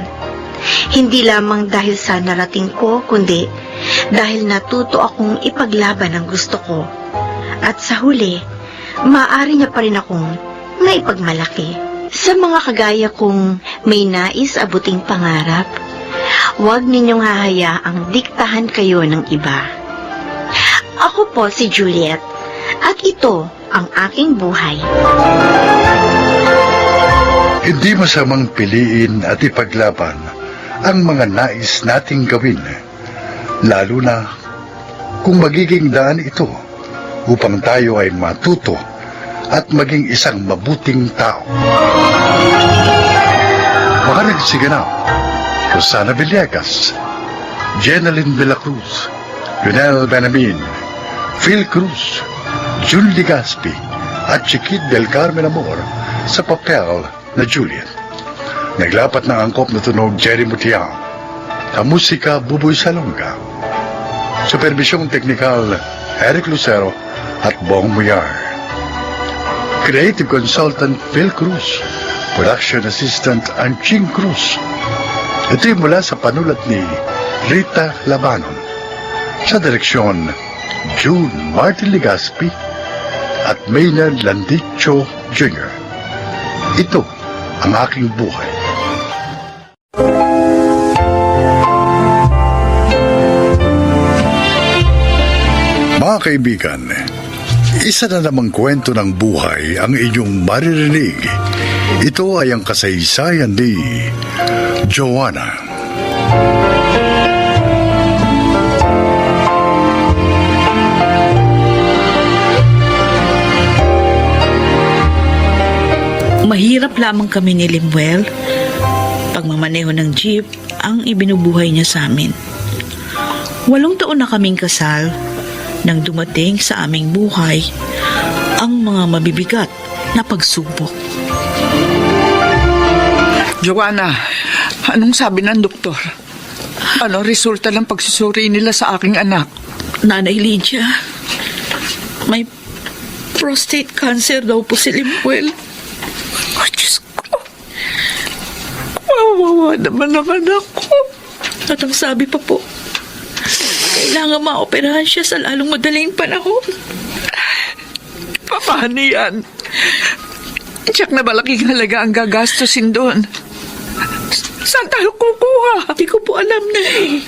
Hindi lamang dahil sa narating ko, kundi dahil natuto akong ipaglaban ang gusto ko. At sa huli, maaari niya pa rin akong naipagmalaki. Sa mga kagaya kong may nais abuting pangarap, huwag ninyong hahayaang diktahan kayo ng iba. Ako po si Juliet, at ito ang aking buhay. Hindi masamang piliin at ipaglaban ang mga nais nating gawin, lalo na kung magiging daan ito upang tayo ay matuto at maging isang mabuting tao. Mga nagsiganap, Rosana Villegas, Jenaline de la Cruz, Lionel Benamin, Phil Cruz, June Ligaspi, at Chiquit del Carmen Amor sa papel na Juliet. Naglapat ng angkop na tunog Jerry Mutiang, sa musika Buboy Salonga, superbisyong teknikal Eric Lucero at Bong Muyar. Creative Consultant Phil Cruz, Production Assistant Anching Cruz. Ito'y mula sa panulat ni Rita Labanon. Sa direksyon, June Martin Ligaspi at Maynard Landicho Jr. Ito ang aking buhay. Mga kaibigan, isa na namang kwento ng buhay ang inyong maririnig. Ito ay ang kasaysayan ni Joanna. Mahirap lamang kami ni Limuel. Pagmamaneho ng jeep ang ibinubuhay niya sa amin. 8 taon na kaming kasal nang dumating sa aming buhay ang mga mabibigat na pagsubok. Joanna, anong sabi ng doktor? Ano resulta ng pagsusuri nila sa aking anak? Nanay Lydia, may prostate cancer daw po si Limuel. Oh, Diyos ko. Kawawa naman ang anak ko. At ang sabi pa po, kailangan maoperahan siya sa lalong madaling panahon. Paano yan? Tiyak na malaking halaga ang gagastusin doon. Saan tayo kukuha? Hindi ko po alam na eh.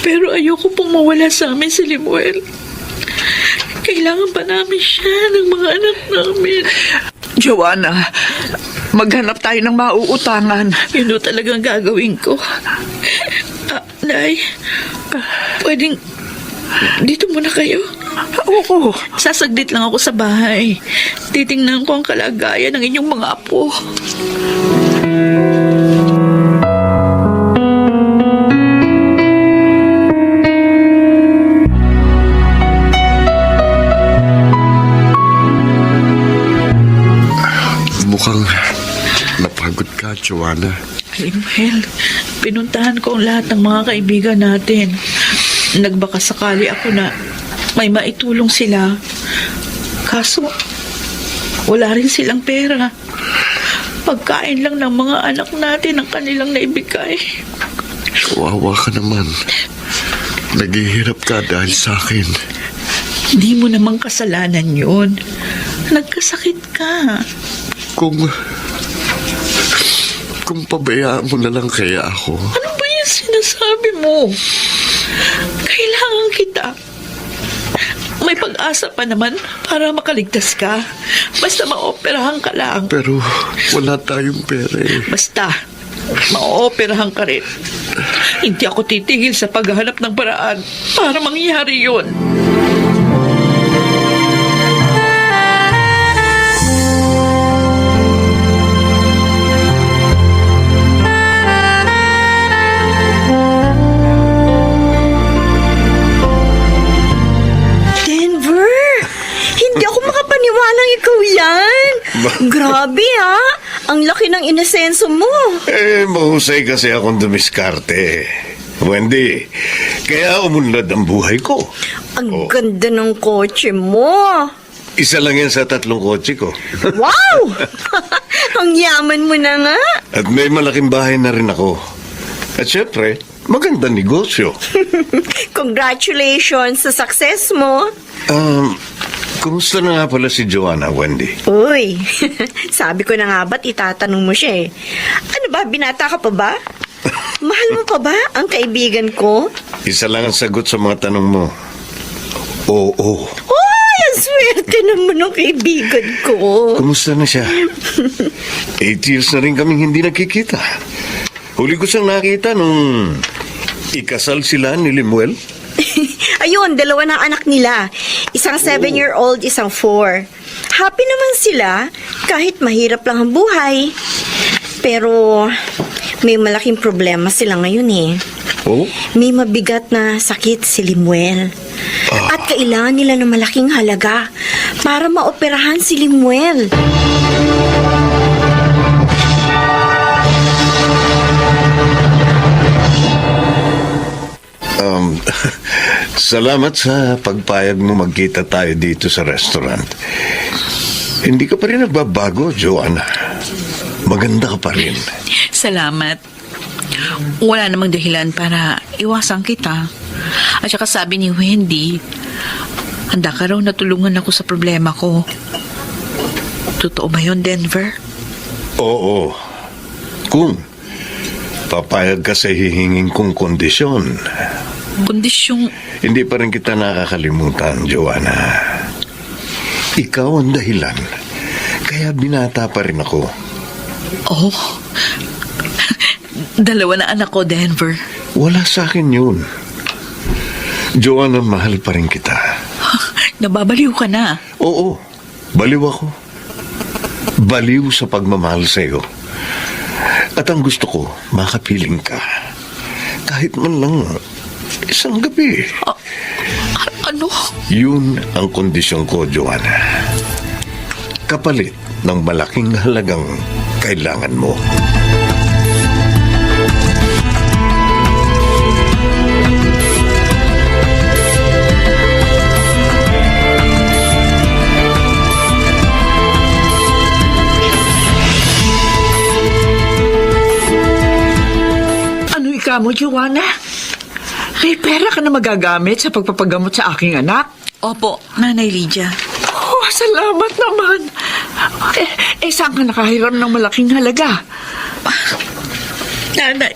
Pero ayoko pong mawala sa amin si Limuel. Kailangan pa namin siya ng mga anak namin. Joanna, Maghanap tayo ng mauutangan. Yun o talagang gagawin ko. Nay, pwedeng dito muna kayo? Oo. Sasaglit lang ako sa bahay. Titingnan ko ang kalagayan ng inyong mga apo. Mukhang napagod ka, Joanna. Limuel, pinuntahan ko ang lahat ng mga kaibigan natin. Nagbaka sakali ako na may maitulong sila. Kaso, wala rin silang pera. Pagkain lang ng mga anak natin ang kanilang naibigay. Kawawa ka naman. Naghihirap ka dahil sa akin. Hindi mo namang kasalanan yun. Nagkasakit ka. Kung pabayaan mo na lang kaya ako. Ano ba yung sinasabi mo? Kailangan kita. May pag-asa pa naman para makaligtas ka. Basta maoperahan ka lang. Pero wala tayong pera eh. Basta, maoperahan ka rin. Hindi ako titigil sa paghahanap ng paraan para mangyari yun. Denver, hindi ako makapaniwalang ikaw yan. Grabe ha, ang laki ng inasenso mo. Mahusay kasi akong dumiskarte. Wendy, kaya umunlad ang buhay ko. Ang ganda ng kotse mo. Isa lang yan sa 3 kotse ko. Wow! Ang yaman mo na nga. At may malaking bahay na rin ako. At syempre, magandang negosyo. Congratulations sa success mo. Kumusta na nga pala si Joanna, Wendy? Uy, sabi ko na nga ba't itatanong mo siya eh. Ano ba, binata ka pa ba? Mahal mo pa ba ang kaibigan ko? Isa lang ang sagot sa mga tanong mo. Oo. Uy, ang swerte naman ng kaibigan ko. Kumusta na siya? 8 years na rin kaming hindi nakikita. Huli ko siyang nakita nung ikasal sila ni Limuel. Ayun, 2 ng anak nila. Isang 7-year-old, isang 4. Happy naman sila kahit mahirap lang ang buhay. Pero may malaking problema sila ngayon eh. Oh? May mabigat na sakit si Limuel. At kailangan nila ng malaking halaga para maoperahan si Limuel. Salamat sa pagpayag mo magkita tayo dito sa restaurant. Hindi ka pa rin nagbabago, Joanna. Maganda ka pa rin. Salamat. Wala namang dahilan para iwasan kita. At saka sabi ni Wendy, handa ka raw na tulungan ako sa problema ko. Totoo ba yun, Denver? Oo. Kung papayag ka sa hihingin kong kondisyon, Kondisyong... hindi pa rin kita nakakalimutan, Joanna. Ikaw ang dahilan. Kaya binata pa rin ako. Oh, 2 na anak ko, Denver. Wala sa akin yun. Joanna, mahal pa rin kita. Nababaliw ka na. Oo, baliw ako. Baliw sa pagmamahal sa'yo. At ang gusto ko, makapiling ka. Kahit man lang isang gabi. Ano? Yun ang kondisyon ko, Joanna. Kapalit ng malaking halagang kailangan mo. Ano ika mo, Joanna? May pera ka na magagamit sa pagpapagamot sa aking anak? Opo, Nanay Lydia. Oh, salamat naman. Saan ka nakahiram ng malaking halaga? Nanay,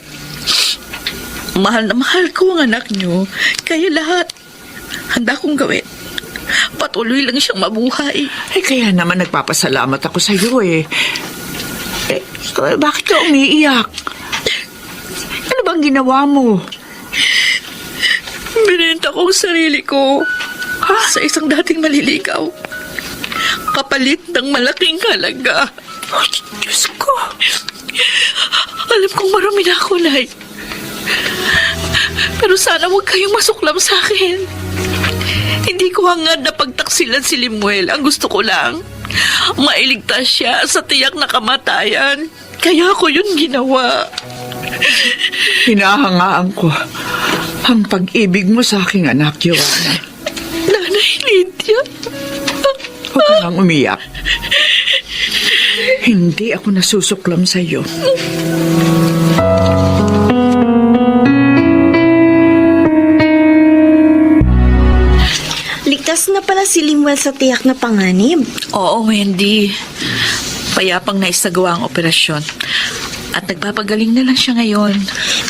mahal na mahal ko ang anak niyo. Kaya lahat, handa kong gawin. Patuloy lang siyang mabuhay. Kaya naman nagpapasalamat ako sa iyo eh. Bakit ka umiiyak? Ano bang ginawa mo? Binenta ko ang sarili ko sa isang dating maliligaw. Kapalit ng malaking halaga. Oh, Diyos ko. Alam kong marami na ako, Nay. Pero sana huwag kayong masuklam sa akin. Hindi ko hangad na pagtaksilan si Limuel. Ang gusto ko lang, mailigtas siya sa tiyak na kamatayan. Kaya ko yun ginawa. Hinahangaan ko ang pag-ibig mo sa aking anak, Joanna. Nanay Lydia. Huwag ka nang umiyak. Hindi ako nasusuklam sa iyo. Ligtas na pala si Limuel sa tiyak na panganib. Oo, Wendy. Payapang naisagawa ang operasyon. At nagpapagaling na lang siya ngayon.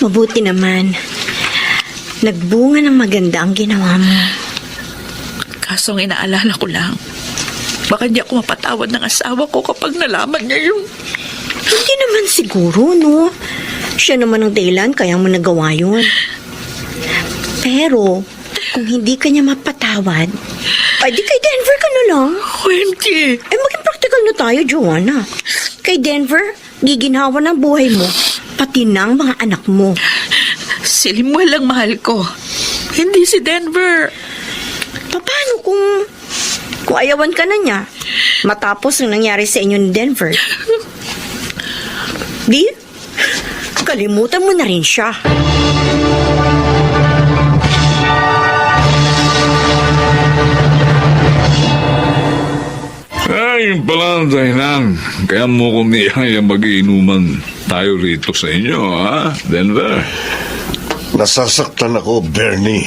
Mabuti naman. Nagbunga ng maganda ang ginawa mo. Kaso ang inaalala ko lang, baka hindi ako mapatawad ng asawa ko kapag nalaman niya yung... Hindi naman siguro, no? Siya naman ang dahilan kaya mo nagawa yun. Pero, kung hindi ka niya mapatawad, ay di kay Denver ka na lang. Wendy! Maging practical na tayo, Joanna. Kay Denver, giginhawa ng buhay mo, pati ng mga anak mo. Si Limuel ang mahal ko. Hindi si Denver. Paano kung ayawan ka na niya matapos ang nangyari sa inyo ni Denver? Di? Kalimutan mo na rin siya. Ay, yun pala ang dahilan. Kaya mo ko niyaya mag-iinuman tayo rito sa inyo, ha, Denver? Nasasaktan ako, Bernie.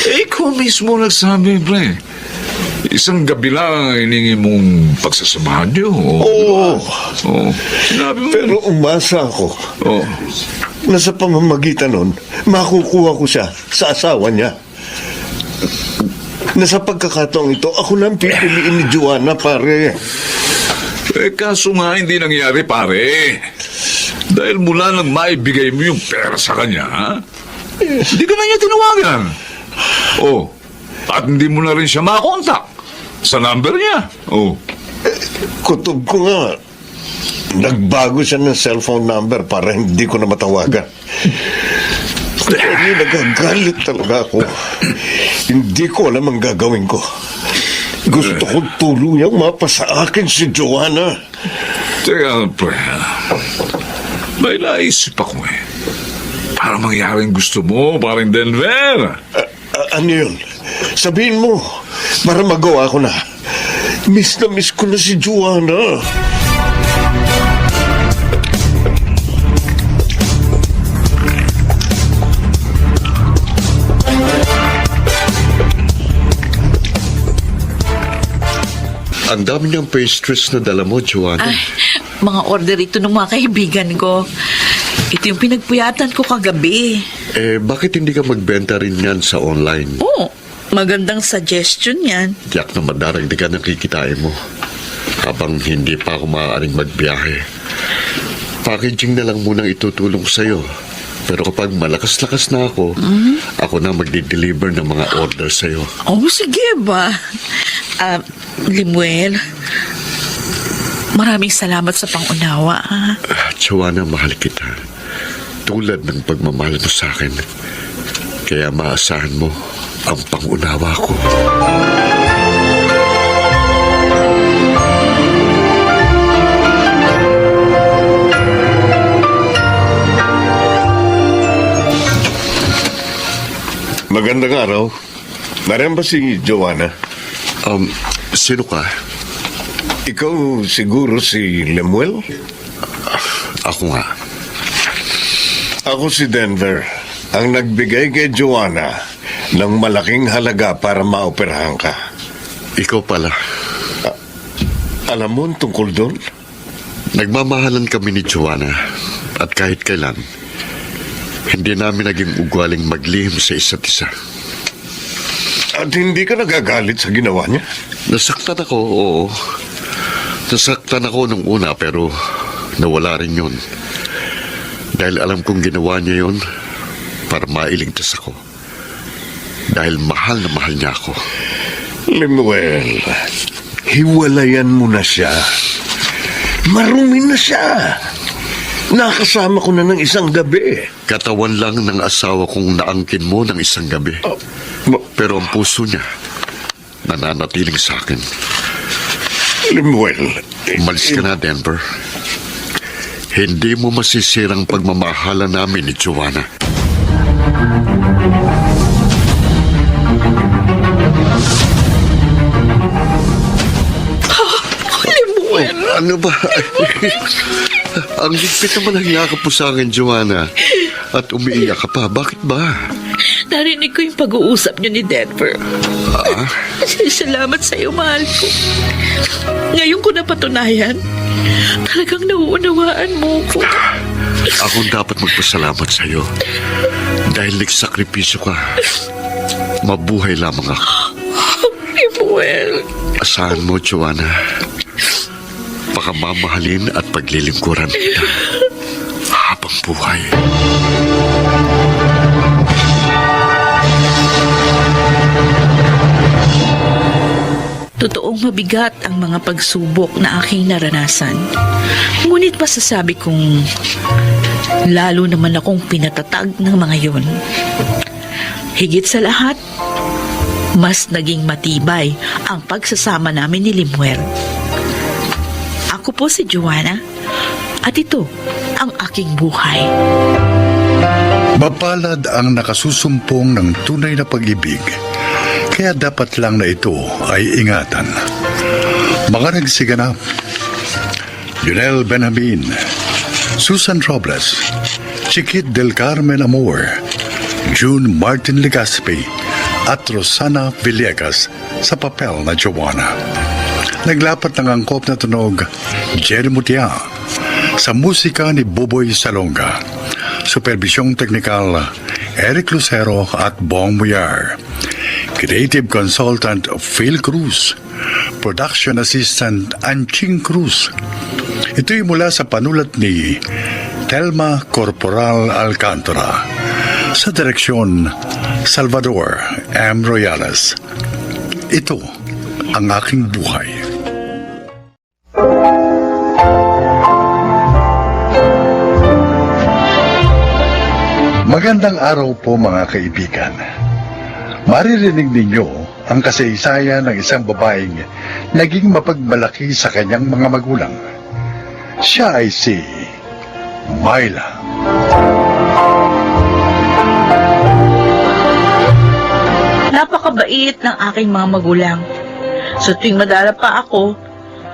Ikaw mismo nagsabi, pre. Isang gabi lang ang hiningi mong pagsasamahan niyo. Oo. Oo. Sinabi mo. Pero umasa ako Oo. na sa pamamagitan nun, makukuha ko siya sa asawa niya. Na sa pagkakataong ito, ako nang pipiliin ni Joanna, pare. Kaso nga hindi nangyari, pare. Dahil mula nang maibigay mo yung pera sa kanya, hindi ka na niya tinawagan. Oh, at hindi mo na rin siya makakontak sa number niya. Oh. Kutob ko nga, nagbago siya ng cellphone number para hindi ko na matawagan. Pero nagagalit talaga ako. Hindi ko alam ang gagawin ko. Gusto ko tuluyang mapasa akin si Joanna. Teka, pre. May naisip ako eh. Para mangyaring gusto mo, parang Denver. Ano yun? Sabihin mo, para magawa ko na. Miss na miss ko na si Joanna. Ang dami niyang pastries na dala mo, Joanna. Ay, mga order ito ng mga kaibigan ko. Ito yung pinagpuyatan ko kagabi. Bakit hindi ka magbenta rin yan sa online? Oo, magandang suggestion yan. Tiyak na madaragdagan ka ng kikitain mo. Habang hindi pa ako maaaring magbiyahe. Packaging na lang munang itutulong sa'yo. Pero kapag malakas-lakas na ako, ako na magdi-deliver ng mga order sa'yo. Oh, sige ba? Limuel, maraming salamat sa pangunawa. Joanna, mahal kita. Tulad ng pagmamahal mo sa akin. Kaya maasahan mo ang pangunawa ko. Magandang araw. Nariyan ba si Joanna? Sino ka? Ikaw siguro si Lemuel? Ako nga. Ako si Denver, ang nagbigay kay Joanna ng malaking halaga para maoperahan ka. Ikaw pala. Alam mo ang tungkol doon? Nagmamahalan kami ni Joanna at kahit kailan, hindi namin naging ugwaling maglihim sa isa't isa. At hindi ka nagagalit sa ginawa niya? Nasaktan ako, oo. Nasaktan ako nung una pero nawala rin yun. Dahil alam kong ginawa niya yun para mailigtas ako. Dahil mahal na mahal niya ako. Lemuel, hiwalayan mo na siya. Marumi na siya. Nakasama ko na ng isang gabi. Katawan lang ng asawa kong naangkin mo ng isang gabi. Pero ang puso niya, nananatiling sa akin. Lemuel, Umalis ka na, Denver. Hindi mo masisirang pagmamahala namin ni Joanna. Ano ba? Ang higpit naman ang yakap mo sa akin, Joanna. At umiiyak ka pa. Bakit ba? Narinig ko yung pag-uusap niyo ni Denver. Salamat sa iyo, mahal ko. Ngayon ko napatunayan, talagang nauunawaan mo ko. Akong dapat magpasalamat sa iyo. Dahil nagsakripisyo ka. Mabuhay lamang ako. Lemuel. Asahan mo, Joanna. Pakamamahalin at paglilingkuran kita habang buhay. Totoong mabigat ang mga pagsubok na aking naranasan. Ngunit masasabi kong lalo naman akong pinatatag ng mga yon. Higit sa lahat, mas naging matibay ang pagsasama namin ni Lemuel. Ako po si Joanna at ito ang aking buhay. Mapalad ang nakasusumpong ng tunay na pag-ibig. Kaya dapat lang na ito ay ingatan. Mga nagsiganap: Lionel Benjamin, Susan Robles, Chiquit del Carmen Amor, June Martin Legaspi, at Rosana Villegas sa papel na Joanna. Naglapat ng angkop na tunog Jerry Mutia, sa musika ni Boboy Salonga, supervisyong teknikal Eric Lucero at Bong Muyar, creative consultant Phil Cruz, production assistant Anching Cruz. Ito'y mula sa panulat ni Telma Corporal Alcantara, sa direksyon Salvador M. Royales. Ito ang aking buhay. Magandang araw po, mga kaibigan. Maririnig ninyo ang kasaysayan ng isang babaeng naging mapagmalaki sa kanyang mga magulang. Siya ay si Myla. Napakabait ng aking mga magulang. So tuwing madala pa ako,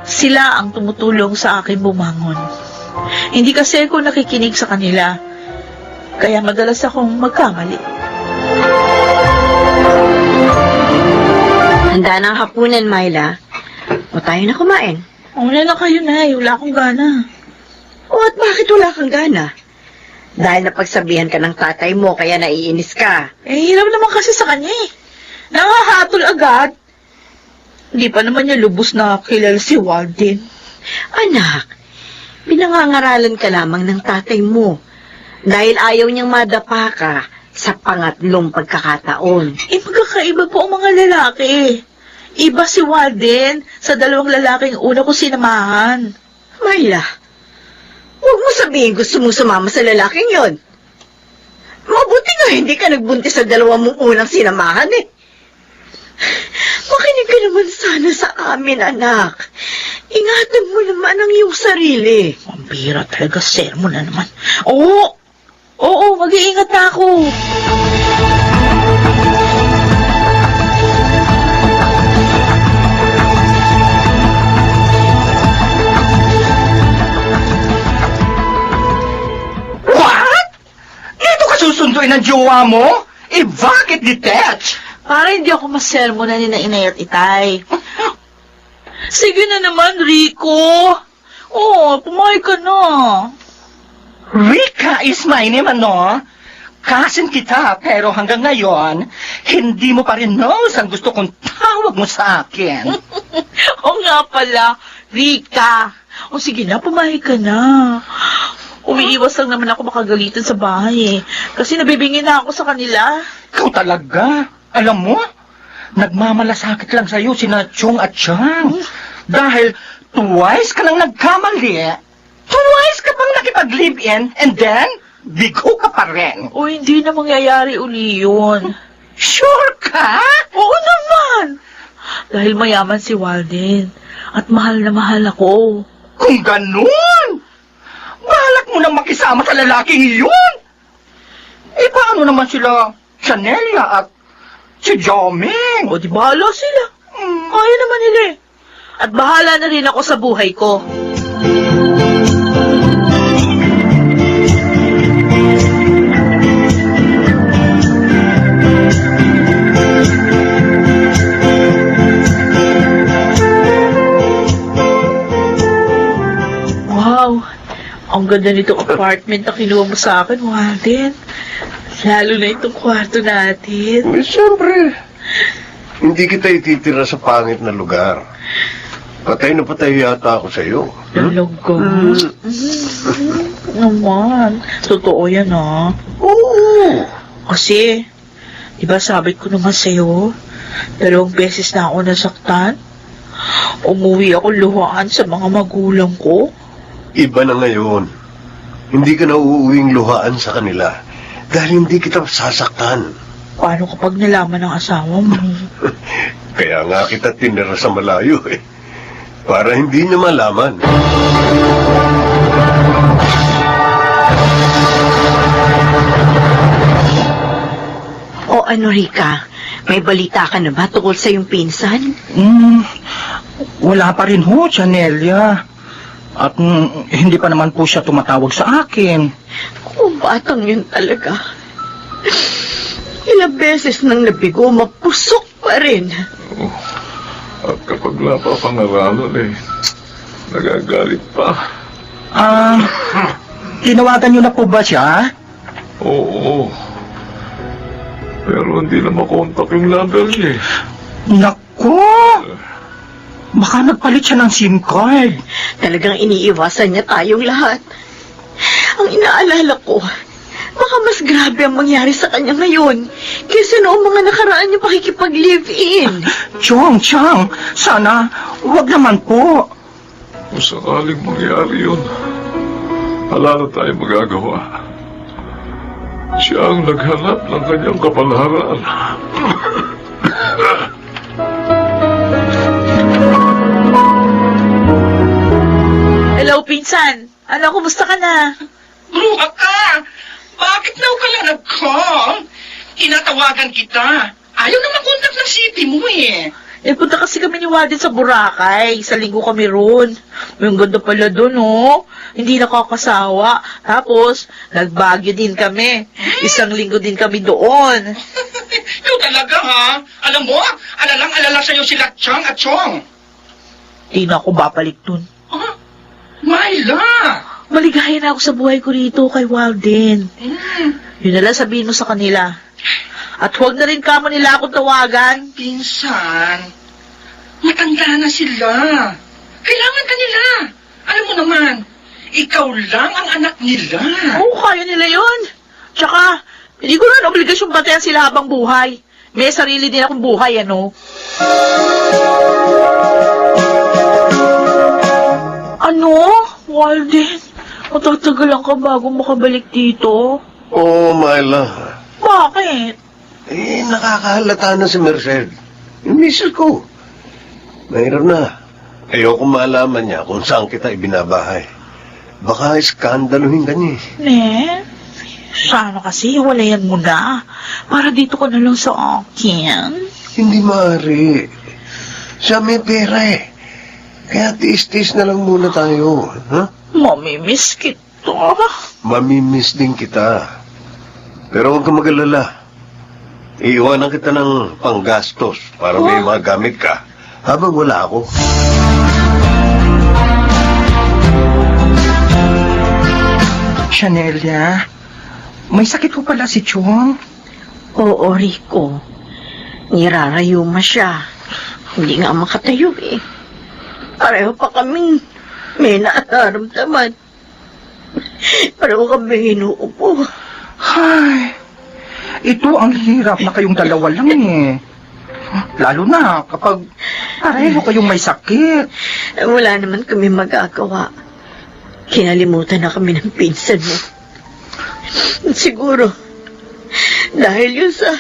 sila ang tumutulong sa akin bumangon. Hindi kasi ako nakikinig sa kanila, kaya madalas akong magkamali. Handa na ang hapunan, Myla. O tayo na kumain. Una na kayo, Nay. Wala akong gana. O at bakit wala kang gana? Dahil napagsabihan ka ng tatay mo, kaya naiinis ka. Eh, hirap naman kasi sa kanya eh. Nangahatol agad. Hindi pa naman niya lubos na kilala si Walden. Anak, pinangangaralan ka lamang ng tatay mo. Dahil ayaw niyang madapa ka sa pangatlong pagkakataon. Eh, magkakaiba po ang mga lalaki. Iba si Walden sa dalawang lalaking una ko sinamahan. Myla, huwag mo sabihin gusto mong sumama sa lalaking yon. Mabuti nga hindi ka nagbuntis sa dalawang mong unang sinamahan eh. Makinig ka naman sana sa amin, anak. Ingatan mo naman ang iyong sarili. Ang bira talaga, sermon na naman. Oo, mag-iingat na ako. What? Dito ka susunduin ng jowa mo? Eh, bakit detach? Para hindi ako masermonan ni na inay at itay. Sige na naman, Rico. Pumayag ka na. Rika is my name, ano? Kasin kita, pero hanggang ngayon, hindi mo pa rin knows ang gusto kong tawag mo sa akin. Oo nga pala, Rika! O sige na, pumayag ka na. Umiiwas lang naman ako makagalitan sa bahay eh. Kasi nabibingin na ako sa kanila. Ikaw talaga. Alam mo, nagmamalasakit lang sa'yo sina Chong at Chang. Dahil twice ka nang nagkamali. Twice ka pang nakipag-live-in and then, bigo ka pa rin. O hindi na mangyayari uli yun. Sure ka? Oo naman! Dahil mayaman si Walden. At mahal na mahal ako. Kung ganun, balak mo nang makisama sa lalaking yun. Eh, paano naman sila Chanelia at si Joming? O di bahala sila. Kaya naman nila eh. At bahala na rin ako sa buhay ko. Wow, ang ganda nitong apartment na kinuha mo sa akin, Walden. Lalo na itong kwarto natin. Eh, siyempre, hindi kita ititira sa pangit na lugar. Patay na patay yata ako sa iyo. Talaga. Naman. Totoo yan, ha? Oo. Kasi, di ba sabi ko naman sa'yo, 2 beses na ako nasaktan. Umuwi ako luhaan sa mga magulang ko. Iba na ngayon. Hindi ka na uuwing luhaan sa kanila dahil hindi kita sasaktan. Paano kapag nalaman ng asawa mo? Kaya nga kita tinira sa malayo eh. Para hindi niya malaman. O ano, Rika? May balita ka na ba tungkol sa yung pinsan? Wala pa rin ho, Chanelia. At hindi pa naman po siya tumatawag sa akin. Kung batang yun talaga. Ilang beses nang nabigo, mapusok pa rin. At kapag napapangaralan nagagalit pa. Tinawagan niyo na po ba siya? Oo. Pero hindi na makontak yung number niya. Naku! Baka nagpalit siya ng SIM card. Talagang iniiwasan niya tayong lahat. Ang inaalala ko, baka mas grabe ang mangyari sa kanya ngayon kaysa noong mga nakaraan niya pakikipag-live-in. Chang, sana wag naman po. Kung sakaling mangyari yun, wala na tayo magagawa. Siya ang naghanap ng kanyang kapalaran. Hello, pinsan. Ano, kumusta ka na? Bruha ka! Bakit na ka lang nag-call? Tinatawagan kita. Ayaw na makontak ng city mo eh. Punta kasi kami ni Walden sa Boracay. Sa linggo kami roon. Yung ganda pala doon, oh. Hindi nakakasawa. Tapos, nagbagyo din kami. 1 linggo din kami doon. Ikaw talaga ha? Alam mo, alalang-alala sa'yo sila Chang at Chong. Di na ako babalik dun. Myla! Maligaya na ako sa buhay ko rito kay Walden. Yun na lang sabihin mo sa kanila. At huwag na rin kamo nila akong tawagan. Pinsan, matanda na sila. Kailangan ka nila. Alam mo naman, ikaw lang ang anak nila. Oo, kaya nila yun. Tsaka, hindi ko na obligasyon batayan sila habang buhay. May sarili din akong buhay, ano? Ano? Walden, matatagalan ka bago makabalik dito? Oo, Myla. Bakit? Eh, nakakahalata na si Merced. Yung misis ko. Mahirap na. Ayoko malaman niya kung saan kita ibinabahay. Baka iskandaluhin ka niya. Sana kasi walayan mo na. Para dito ka na lang sa akin. Hindi maaari. Siya may pera eh. Kaya tiis-tiis na lang muna tayo. Ha? Mamimiss kita. Mamimiss din kita. Pero huwag ka mag-alala. Iiwanan kita ng panggastos para may magamit ka habang wala ako. Chanelia, may sakit ko pala si Chong. Oo, Rico. Nirarayuma siya. Hindi nga makatayo eh. Pareho pa kaming may nararamdaman. Pareho kami inuupo. Ay, ito ang hirap na kayong dalawa lang eh. Lalo na kapag pareho kayong may sakit. Wala naman kami magagawa. Kinalimutan na kami ng pinsan mo. Siguro, dahil yun sa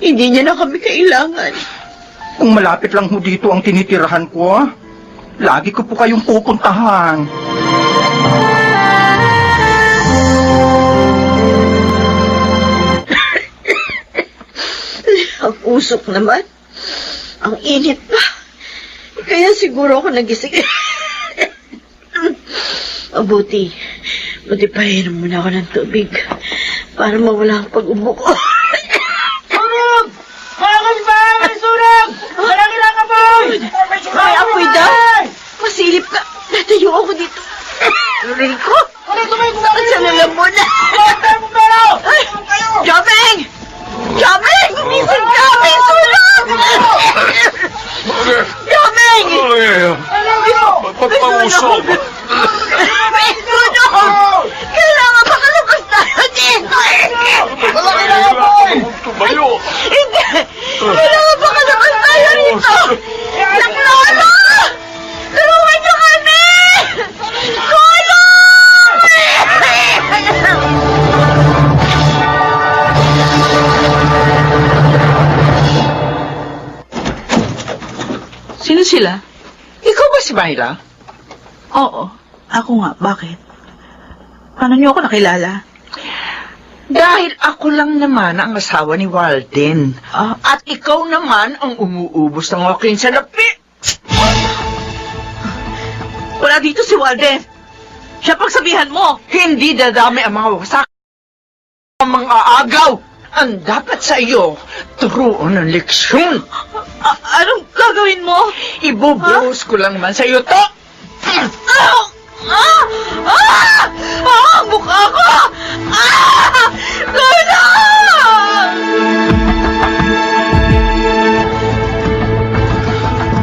hindi niya na kami kailangan. Kung malapit lang ho dito ang tinitirahan ko, lagi ko po kayong pupuntahan. Ang usok naman. Ang init pa. Kaya siguro ako nagising. Buti pa inom muna ako ng tubig para mawala ang pag-ubo ko. Sunog! Mga ba? May sunog! Malaki lang apoy! May apoy daw? Masilip ka. Natayo ako dito. Rico? Saan na lang muna? Jobeng! Jobeng! Umisig ka! May sunog! Jobeng! Pagpausok! May sunog! Kailangan makalabas tayo dito! Malaki lang apoy! Tumayo! Hindi! Kailangan makalabas tayo dito! Naklolo! Tulungan niyo kami! Sino sila? Ikaw ba si Myla? Oo, ako nga. Bakit? Paano niyo ako nakilala? Dahil ako lang naman ang asawa ni Walden. At ikaw naman ang umuubos ng aking salapi. Wala dito si Walden. Siya pagsabihan mo. Hindi dadami ang mga wasak. Ang mga agaw. Ang dapat sa iyo, turuan ng leksyon. Anong gagawin mo? Ibubuhos ko lang naman sa iyo to. Ang mukha ko!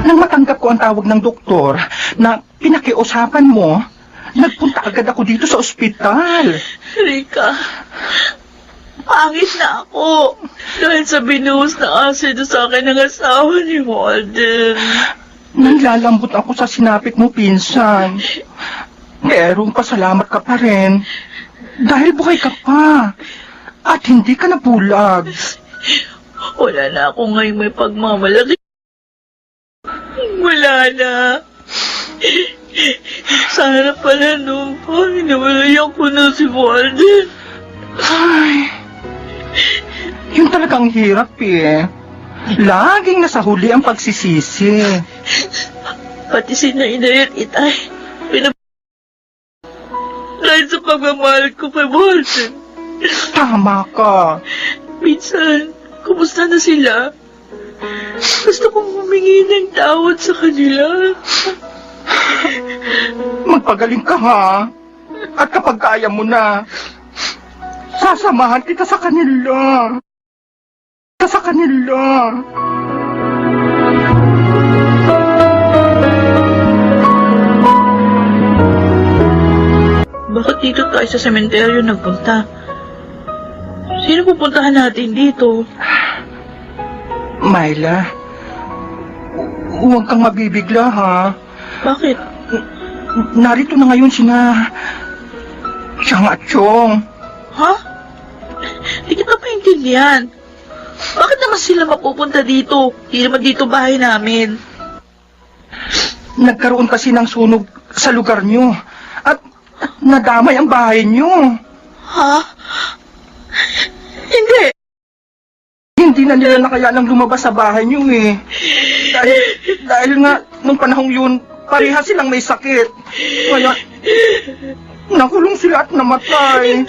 Nang matanggap ko ang tawag ng doktor na pinakiusapan mo, nagpunta agad ako dito sa ospital. Rika, pangit na ako. Dahil sa binuhos na asido sa akin ng asawa ni Walden. Naglalambot ako sa sinapit mo, pinsan. Pero pasalamat ka pa rin. Dahil buhay ka pa. At hindi ka nabulag. Wala na ako ngayon may pagmamalaki. Wala na. Sana pala nung hinawalayan ko na si Walden. Ay, yun talagang hirap eh. Laging nasa huli ang pagsisisi. Pati si Nainay at Itay. Dahil sa pagmamahal ko kay Walden. Tama ka. Minsan, kumusta na sila? Gusto kong humingi ng tawad sa kanila. Magpagaling ka ha. At kapag kaya mo na, sasamahan kita sa kanila. Sa kanila. Bakit dito tayo sa sementeryo nagpunta? Sino pupuntahan natin dito? Myla, huwag kang mabibigla ha. Bakit? Narito na ngayon sina Chang at Chong. Ha? Hindi kita maintindihan. Bakit naman sila mapupunta dito? Hindi naman dito bahay namin. Nagkaroon kasi ng sunog sa lugar nyo. At nadamay ang bahay nyo. Ha? Hindi. Hindi na nila nakayanang lumabas sa bahay nyo eh. Dahil nga, nung panahong yun, pareha silang may sakit. Kaya, nakulong sila at namatay.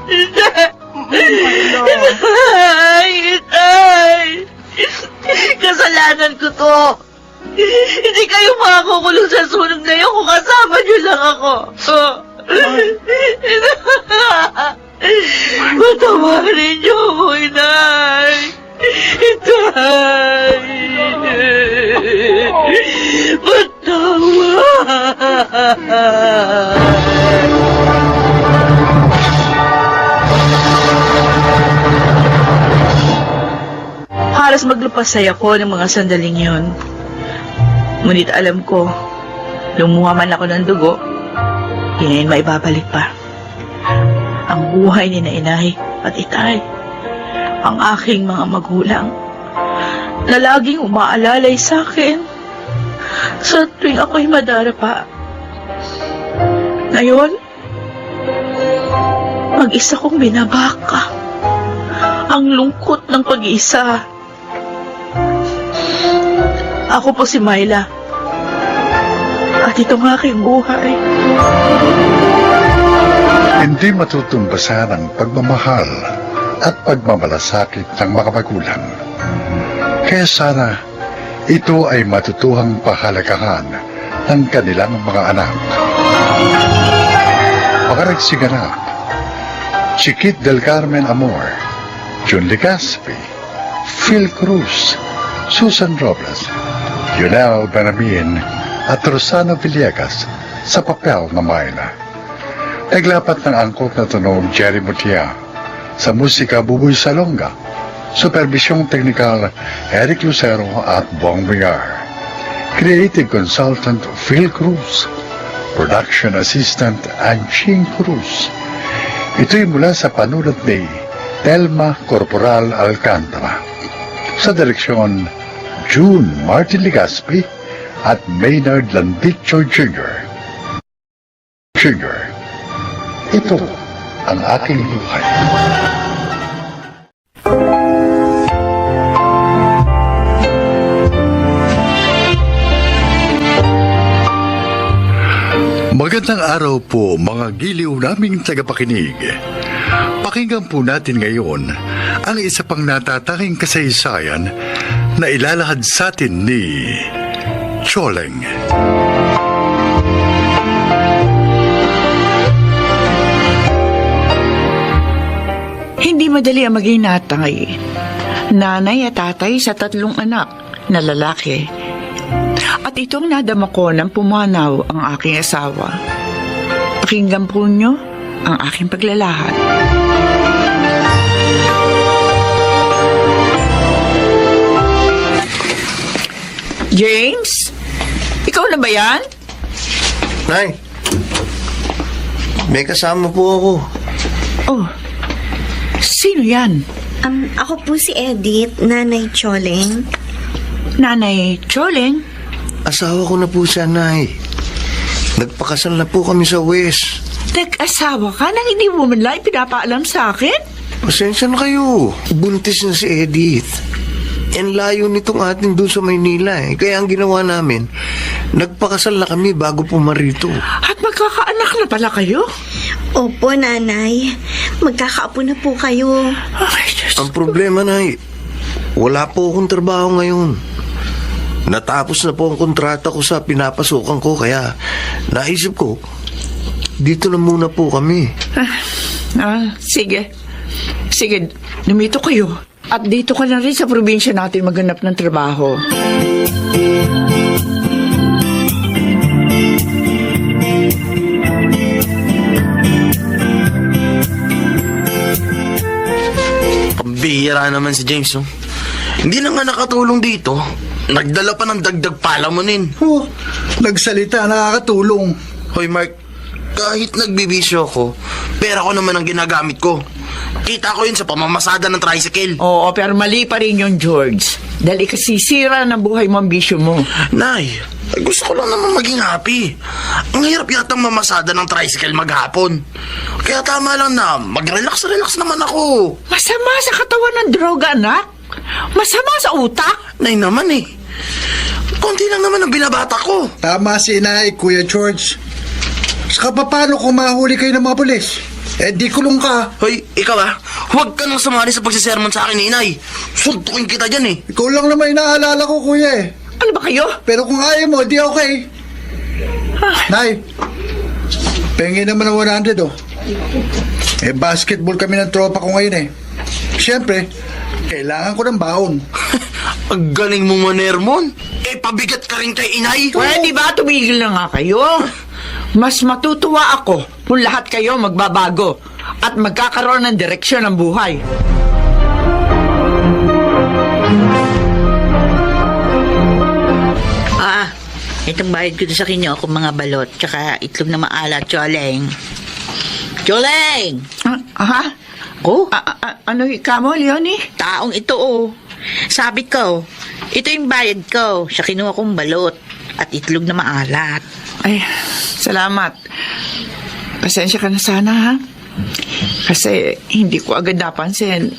Hindi! Myla. Itay! Kasalanan ko to. Hindi kayo makakukulong sa sunog na yun kung kasama niyo lang ako. Patawarin niyo ako, Inay. Itay! Pinagpasaya ko ng mga sandaling yun. Ngunit alam ko, lumuha man ako ng dugo, di na yun maibabalik pa. Ang buhay ni na inay at itay, ang aking mga magulang, na laging umaalalay sa akin sa tuwing ako'y madarapa. Ngayon, mag-isa kong binabaka ang lungkot ng pag-iisa. Ako po si Myla. At ito ang aking buhay. Hindi matutumbasan ang pagmamahal at pagmamalasakit ng mga magulang. Kaya sana ito ay matutuhang pahalagahan ng kanilang mga anak. Mga nagsiganap, Chiquit del Carmen Amor, Jun Legaspi, Phil Cruz, Susan Robles, Yunel Benamin at Rosano Villegas sa papel na Myla. Naglapat ng angkop na tunog Jerry Mutia, sa musika Buboy Salonga, supervisyong teknikal Eric Lucero at Bong Bigar, creative consultant Phil Cruz, production assistant Anching Cruz. Ito'y mula sa panulat ni Telma Corporal Alcantara, sa direksyon June Martin Legaspi at Maynard Landicho Jr. Ito ang aking buhay. Magandang araw po mga giliw naming tagapakinig. Pakinggan po natin ngayon ang isa pang natatanging kasaysayan na ilalahad sa atin ni Choleng. Hindi madali ang maging natay. Nanay at tatay sa 3 anak na lalaki. At itong nadama ko nang pumanaw ang aking asawa. Pakinggan po nyo ang aking paglalahad. James? Ikaw na ba yan? Nay, may kasama po ako. Oh, sino yan? Ako po si Edith, Nanay Choleng. Nanay Choleng? Asawa ko na po siya, Nay. Nagpakasal na po kami sa West. Nag-asawa ka nang hindi mo man lang pinapaalam sa akin? Pasensya na kayo. Buntis na si Edith. Ang layo nitong atin doon sa Maynila eh. Kaya ang ginawa namin, nagpakasal na kami bago pumarito. At magkakaanak na pala kayo? Opo, Nanay. Magkakaapo na po kayo. Ay, Diyos. Ang problema, Nay, wala po akong trabaho ngayon. Natapos na po ang kontrata ko sa pinapasukan ko, kaya naisip ko, dito na muna po kami. Sige. Sige, lumito kayo. At dito ka na rin sa probinsya natin maghanap ng trabaho. Pambihira naman si James, no? Hindi na nga nakatulong dito. Nagdala pa ng dagdag palamunin. Oh, nagsalita, nakakatulong. Hoy, Mark, kahit nagbibisyo ako, pera ko naman ang ginagamit ko. Kita ko yun sa pamamasada ng tricycle. Oo, pero mali pa rin yun, George. Dahil ikasisira ng buhay mo ang bisyo mo. Nay, gusto ko lang naman maging happy. Ang hirap yatang mamasada ng tricycle maghapon. Kaya tama lang na mag-relax naman ako. Masama sa katawan ng droga, anak. Masama sa utak. Nay naman eh. Konti lang naman ang binabata ko. Tama si Inay, Kuya George. Saka paano kung mahuli kayo ng mga pulis? Eh di kulong ka. Hoy, ikaw huwag ka nang sumali sa pagsisermon sa akin ni Inay. Suntukin kita dyan eh. Ikaw lang naman inaalala ko, Kuya eh. Ano ba kayo? Pero kung ayaw mo, di okay. Nay, pengi naman ng 100 oh. Eh basketball kami ng tropa ko ngayon eh. Siyempre, kailangan ko ng baon. Ang galing mo manermon. Eh, pabigat ka rin kay Inay. Pwede ba tumigil na nga kayo? Mas matutuwa ako kung lahat kayo magbabago at magkakaroon ng direksyon ng buhay. Itong bayad ko sa kinyo kung mga balot, tsaka itlog na maalat, Choleng. Choleng! Ko? Ano ka mo, Leonie? Taong ito, oh. Sabi ko, ito yung bayad ko. Siya kinuha kong balot at itlog na maalat. Ay, salamat. Pasensya ka na sana, ha? Kasi hindi ko agad napansin.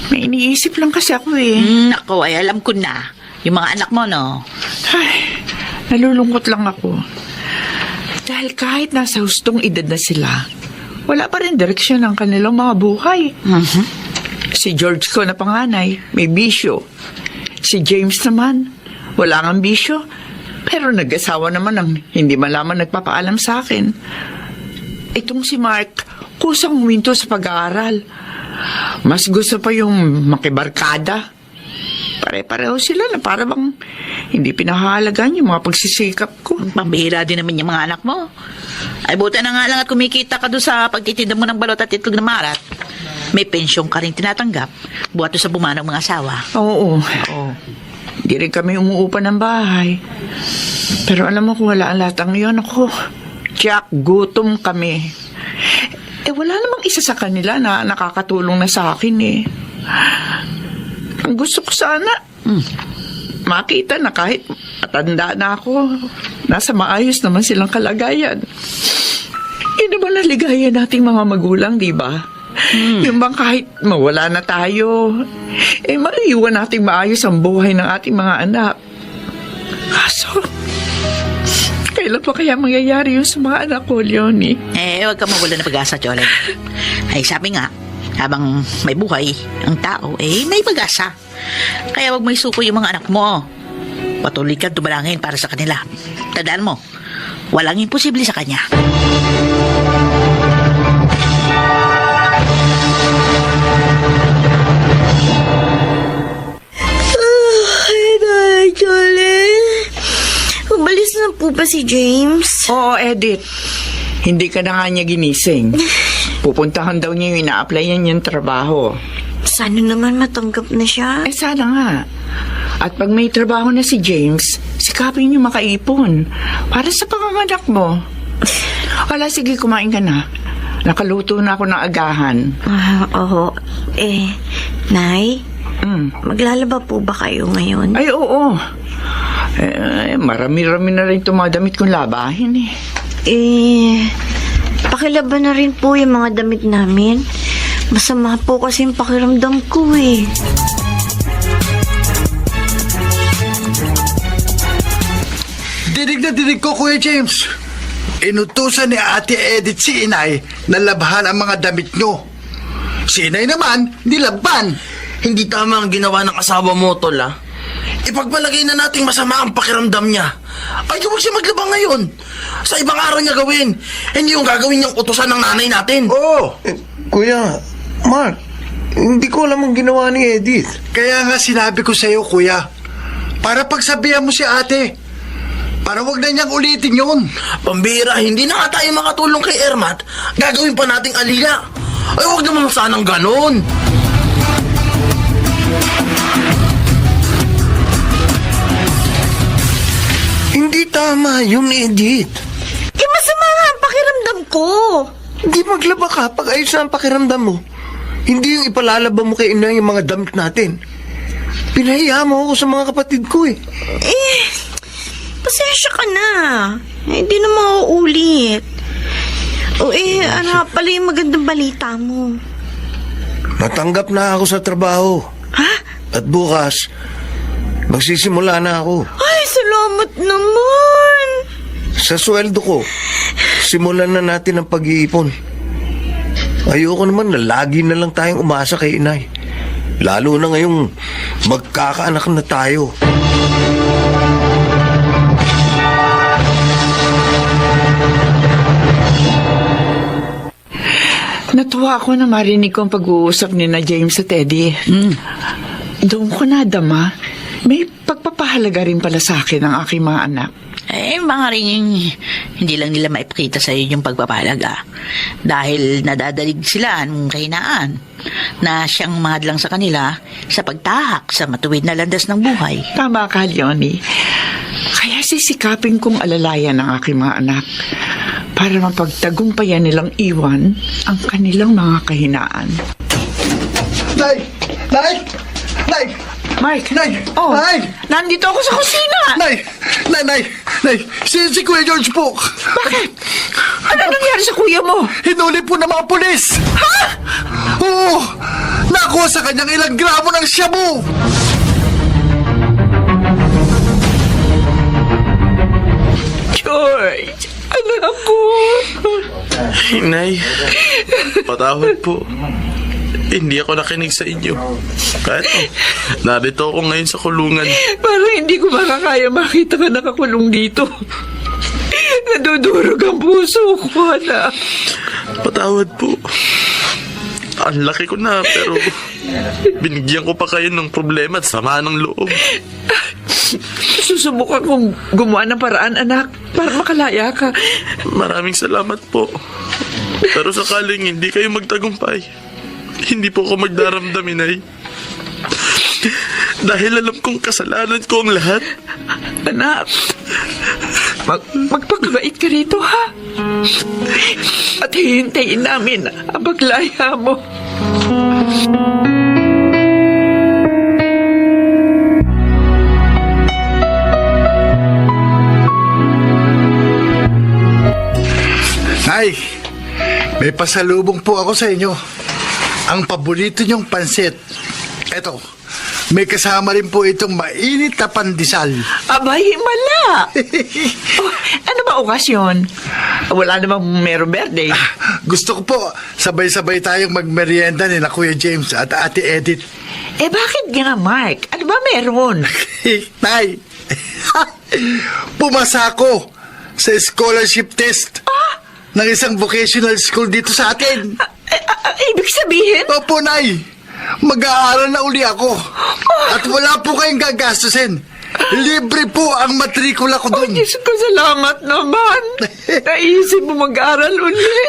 May iniisip lang kasi ako, eh. Nako, ay alam ko na. Yung mga anak mo, no? Ay, nalulungkot lang ako. Dahil kahit nasa hustong edad na sila, wala pa rin direksyon ng kanilang mga buhay. Si George ko na panganay, may bisyo. Si James naman, wala ngang bisyo. Pero nag-asawa naman ng hindi malaman nagpapaalam sa akin. Itong si Mark, kusang huminto sa pag-aaral. Mas gusto pa yung makibarkada. Pare-pareho sila na para bang hindi pinahalagan yung mga pagsisikap ko. Pambihira din naman yung mga anak mo. Ay, buta na nga lang at kumikita ka doon sa pagtitinda mo ng balot at itlog na marat. May pensyong ka rin tinatanggap. Buhat doon sa bumanang mga asawa. Oo. Hindi rin kami umuupa ng bahay. Pero alam mo kung wala ang lahat ang yun, ako, Jack, gutom kami. Wala namang isa sa kanila na nakakatulong na sa akin, eh. Ang gusto ko sana, makita na kahit matanda na ako, nasa maayos naman silang kalagayan. Yun naman ang ligaya nating mga magulang, di ba? Yung bang kahit mawala na tayo, maiiwan nating maayos ang buhay ng ating mga anak. Kaso, kailan pa kaya mangyayari yun sa mga anak ko, Leonie? Huwag ka mawala na pag-asa, Choleng. Ay, sabi nga, habang may buhay ang tao, may pag-asa. Kaya wag may suko yung mga anak mo. Patuloy ka dumalangin para sa kanila. Tandaan mo, walang imposible sa kanya. Umalis na po ba si James? Oo, Edith. Hindi ka na nga niya ginising. Pupuntahan daw niya yung ina-applyan niyang trabaho. Sana naman matanggap na siya. Sana nga. At pag may trabaho na si James, sikapin niyo makaipon. Para sa panganganak mo. Wala, sige, kumain ka na. Nakaluto na ako ng agahan. Oo. Nay? Maglalaba po ba kayo ngayon? Ay, oo. Marami-rami na rin tumadamit kong labahin, Pakilaban na rin po yung mga damit namin. Masama po kasi yung pakiramdam ko, Dinig na dinig ko, Kuya James. Inutusan ni Ate Edith si Inay na labhan ang mga damit nyo. Si Inay naman, nilabhan. Hindi tama ang ginawa ng asawa mo, Tol, ha? Ipagpalagay na nating masama ang pakiramdam niya. Ay, huwag siya maglabang ngayon. Sa ibang araw niya gawin. Hindi yung gagawin niyang utusan ng nanay natin. Oo. Kuya, Mark, hindi ko alam ang ginawa ni Edith. Kaya nga sinabi ko sa'yo, Kuya. Para pagsabihan mo si ate. Para wag na niyang ulitin yun. Pambira, hindi na nga tayo makatulong kay Ermat. Gagawin pa nating aliga. Ay, huwag naman sanang ganon. Hindi tama yun, Edith. Masama nga ang pakiramdam ko. Hindi maglaba ka pag ayos na ang pakiramdam mo. Hindi yung ipalalaba mo kay Inay yung mga damit natin. Pinahiya mo ako sa mga kapatid ko, Pasensya ka na. Hindi na mauulit. Ano pala yung magandang balita mo? Natanggap na ako sa trabaho. Ha? At bukas, magsisimula na ako. Ay, salamat naman. Sa sweldo ko, simulan na natin ang pag-iipon. Ayoko naman na lagi na lang tayong umasa kay Inay. Lalo na ngayong magkakaanak na tayo. Natuwa ako na marinig ko ang pag-uusap ni na James at Eddie. Doon ko nadama, may pagpapahalaga rin pala sa akin ang aking mga anak. Mga rin hindi lang nila maipakita sa iyo yung pagpapahalaga. Dahil nadadalig sila ng kahinaan na siyang mahadlang sa kanila sa pagtahak sa matuwid na landas ng buhay. Tama ka, Leonie. Kaya sisikapin kong alalayan ang aking mga anak para mapagtagumpayan nilang iwan ang kanilang mga kahinaan. Nay! Nay! Nay! Mike! Nay! Oh, Nay! nandito ako sa kusina! Nay! Nay! Si Kuya George po! Bakit? Ano nangyari sa kuya mo? Hinuli po ng mga pulis! Ha? Oo! Nakuha sa kanyang ilang gramo ng shabu! George! Anak ko! Inay, patawad po. Hindi ako nakinig sa inyo. Kahit narito ako ngayon sa kulungan. Parang hindi ko makakaya makita ka nakakulong dito. Nadudurog ang puso ko, anak. Patawad po. Ang laki ko na, pero binigyan ko pa kayo ng problema at sama ng loob. Susubukan kong gumawa ng paraan, anak, para makalaya ka. Maraming salamat po. Pero sakaling hindi kayo magtagumpay, hindi po ako magdaramdam, Inay. Dahil alam kong kasalanan ko ang lahat. Anak, magpakabait ka rito, ha? At hihintayin namin ang paglaya mo. Nay, may pasalubong po ako sa inyo. Ang paborito niyong pansit. Eto, may kasama rin po itong mainit na pandesal. Abay, mala! Oh, ano ba okasyon? Wala namang merong birthday. Gusto ko po, sabay-sabay tayong magmerienda ni na Kuya James at Ate Edith. Eh bakit nga, Mark? Ano ba meron? Nay, pumasa ako sa scholarship test ng isang vocational school dito sa atin. Ibig sabihin? Opo, Nay. Mag-aaral na uli ako. At wala po kayong gagastusin. Libre po ang matrikula ko doon. Oh, Diyos ko, salamat naman. Naisip mo mag-aaral uli.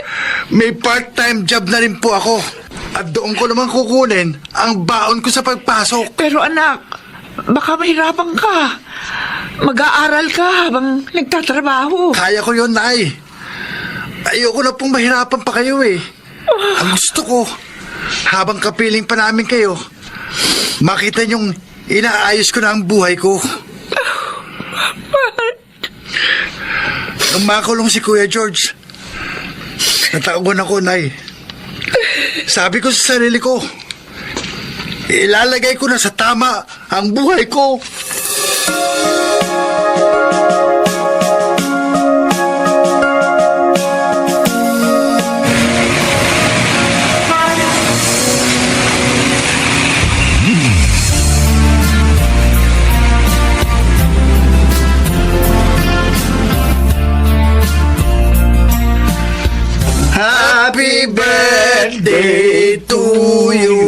May part-time job na rin po ako. At doon ko naman kukunin ang baon ko sa pagpasok. Pero anak, baka mahirapan ka. Mag-aaral ka habang nagtatrabaho. Kaya ko yun, Nay. Ayoko na pong mahirapan pa kayo eh. Ang gusto ko, habang kapiling pa namin kayo, makita niyong inaayos ko na ang buhay ko. Nung makulong si Kuya George, nataon ako, Nay. Sabi ko sa sarili ko, ilalagay ko na sa tama ang buhay ko. Happy birthday to you.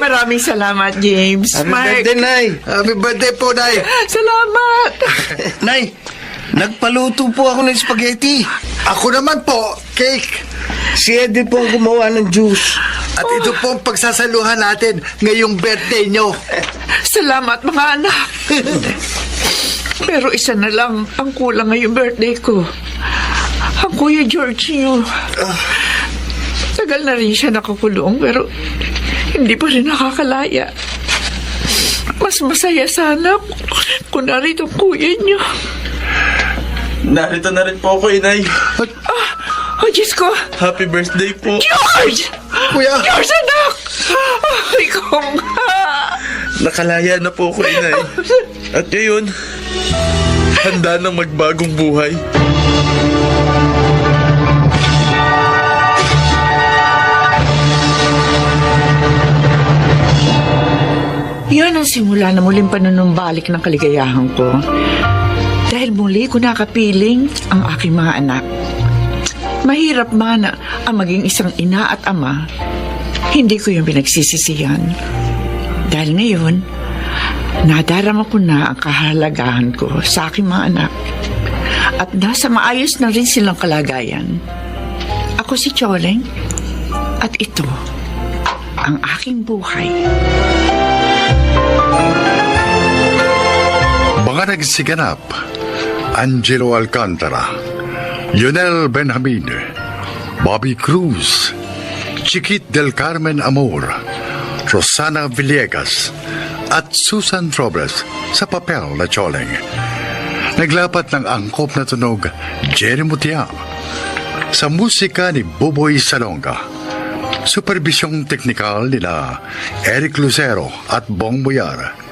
Maraming salamat, James. Happy Mark. birthday, Nay. Happy birthday po, Nay. Salamat. Nay, nagpaluto po ako ng spaghetti. Ako naman po, cake. Si Edith po ang gumawa ng juice. At ito po ang pagsasaluhan natin ngayong birthday nyo. Salamat, mga anak. Pero isa na lang ang kulang ngayong birthday ko. Ang Kuya George niyo. Tagal na rin siya nakakulong, pero hindi pa rin nakakalaya. Mas masaya sana kung narito ang kuya niyo. Narito na rin po ako, Inay. Oh, Diyos ko! Happy birthday po. George! Kuya! George, anak! Ikaw nga! Nakalaya na po ako, Inay. At ngayon, handa nang magbagong buhay. Yan ang simula na muling panunumbalik ng kaligayahan ko. Dahil muli ko nakapiling ang aking mga anak. Mahirap man ang maging isang ina at ama, hindi ko yung pinagsisisihan. Dahil ngayon, nadarama ko na ang kahalagahan ko sa aking mga anak. At nasa maayos na rin silang kalagayan. Ako si Choleng, at ito ang aking buhay. Mga Nagsiganap, Angelo Alcantara, Lionel Benjamin, Bobby Cruz, Chiquit del Carmen Amor, Rosana Villegas, at Susan Robles sa papel na Choleng. Naglapat ng angkop na tunog, Jerry Mutia. Sa musika ni Buboy Salonga. Supervisyong teknikal nila Eric Lucero at Bong Boyar.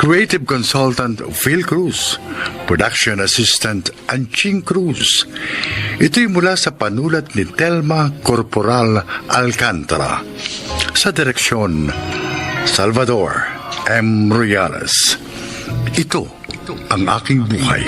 Creative Consultant Phil Cruz. Production Assistant Anching Cruz. Ito'y mula sa panulat ni Telma Corporal Alcantara. Sa direksyon, Salvador M. Royales. Ito ang aking buhay.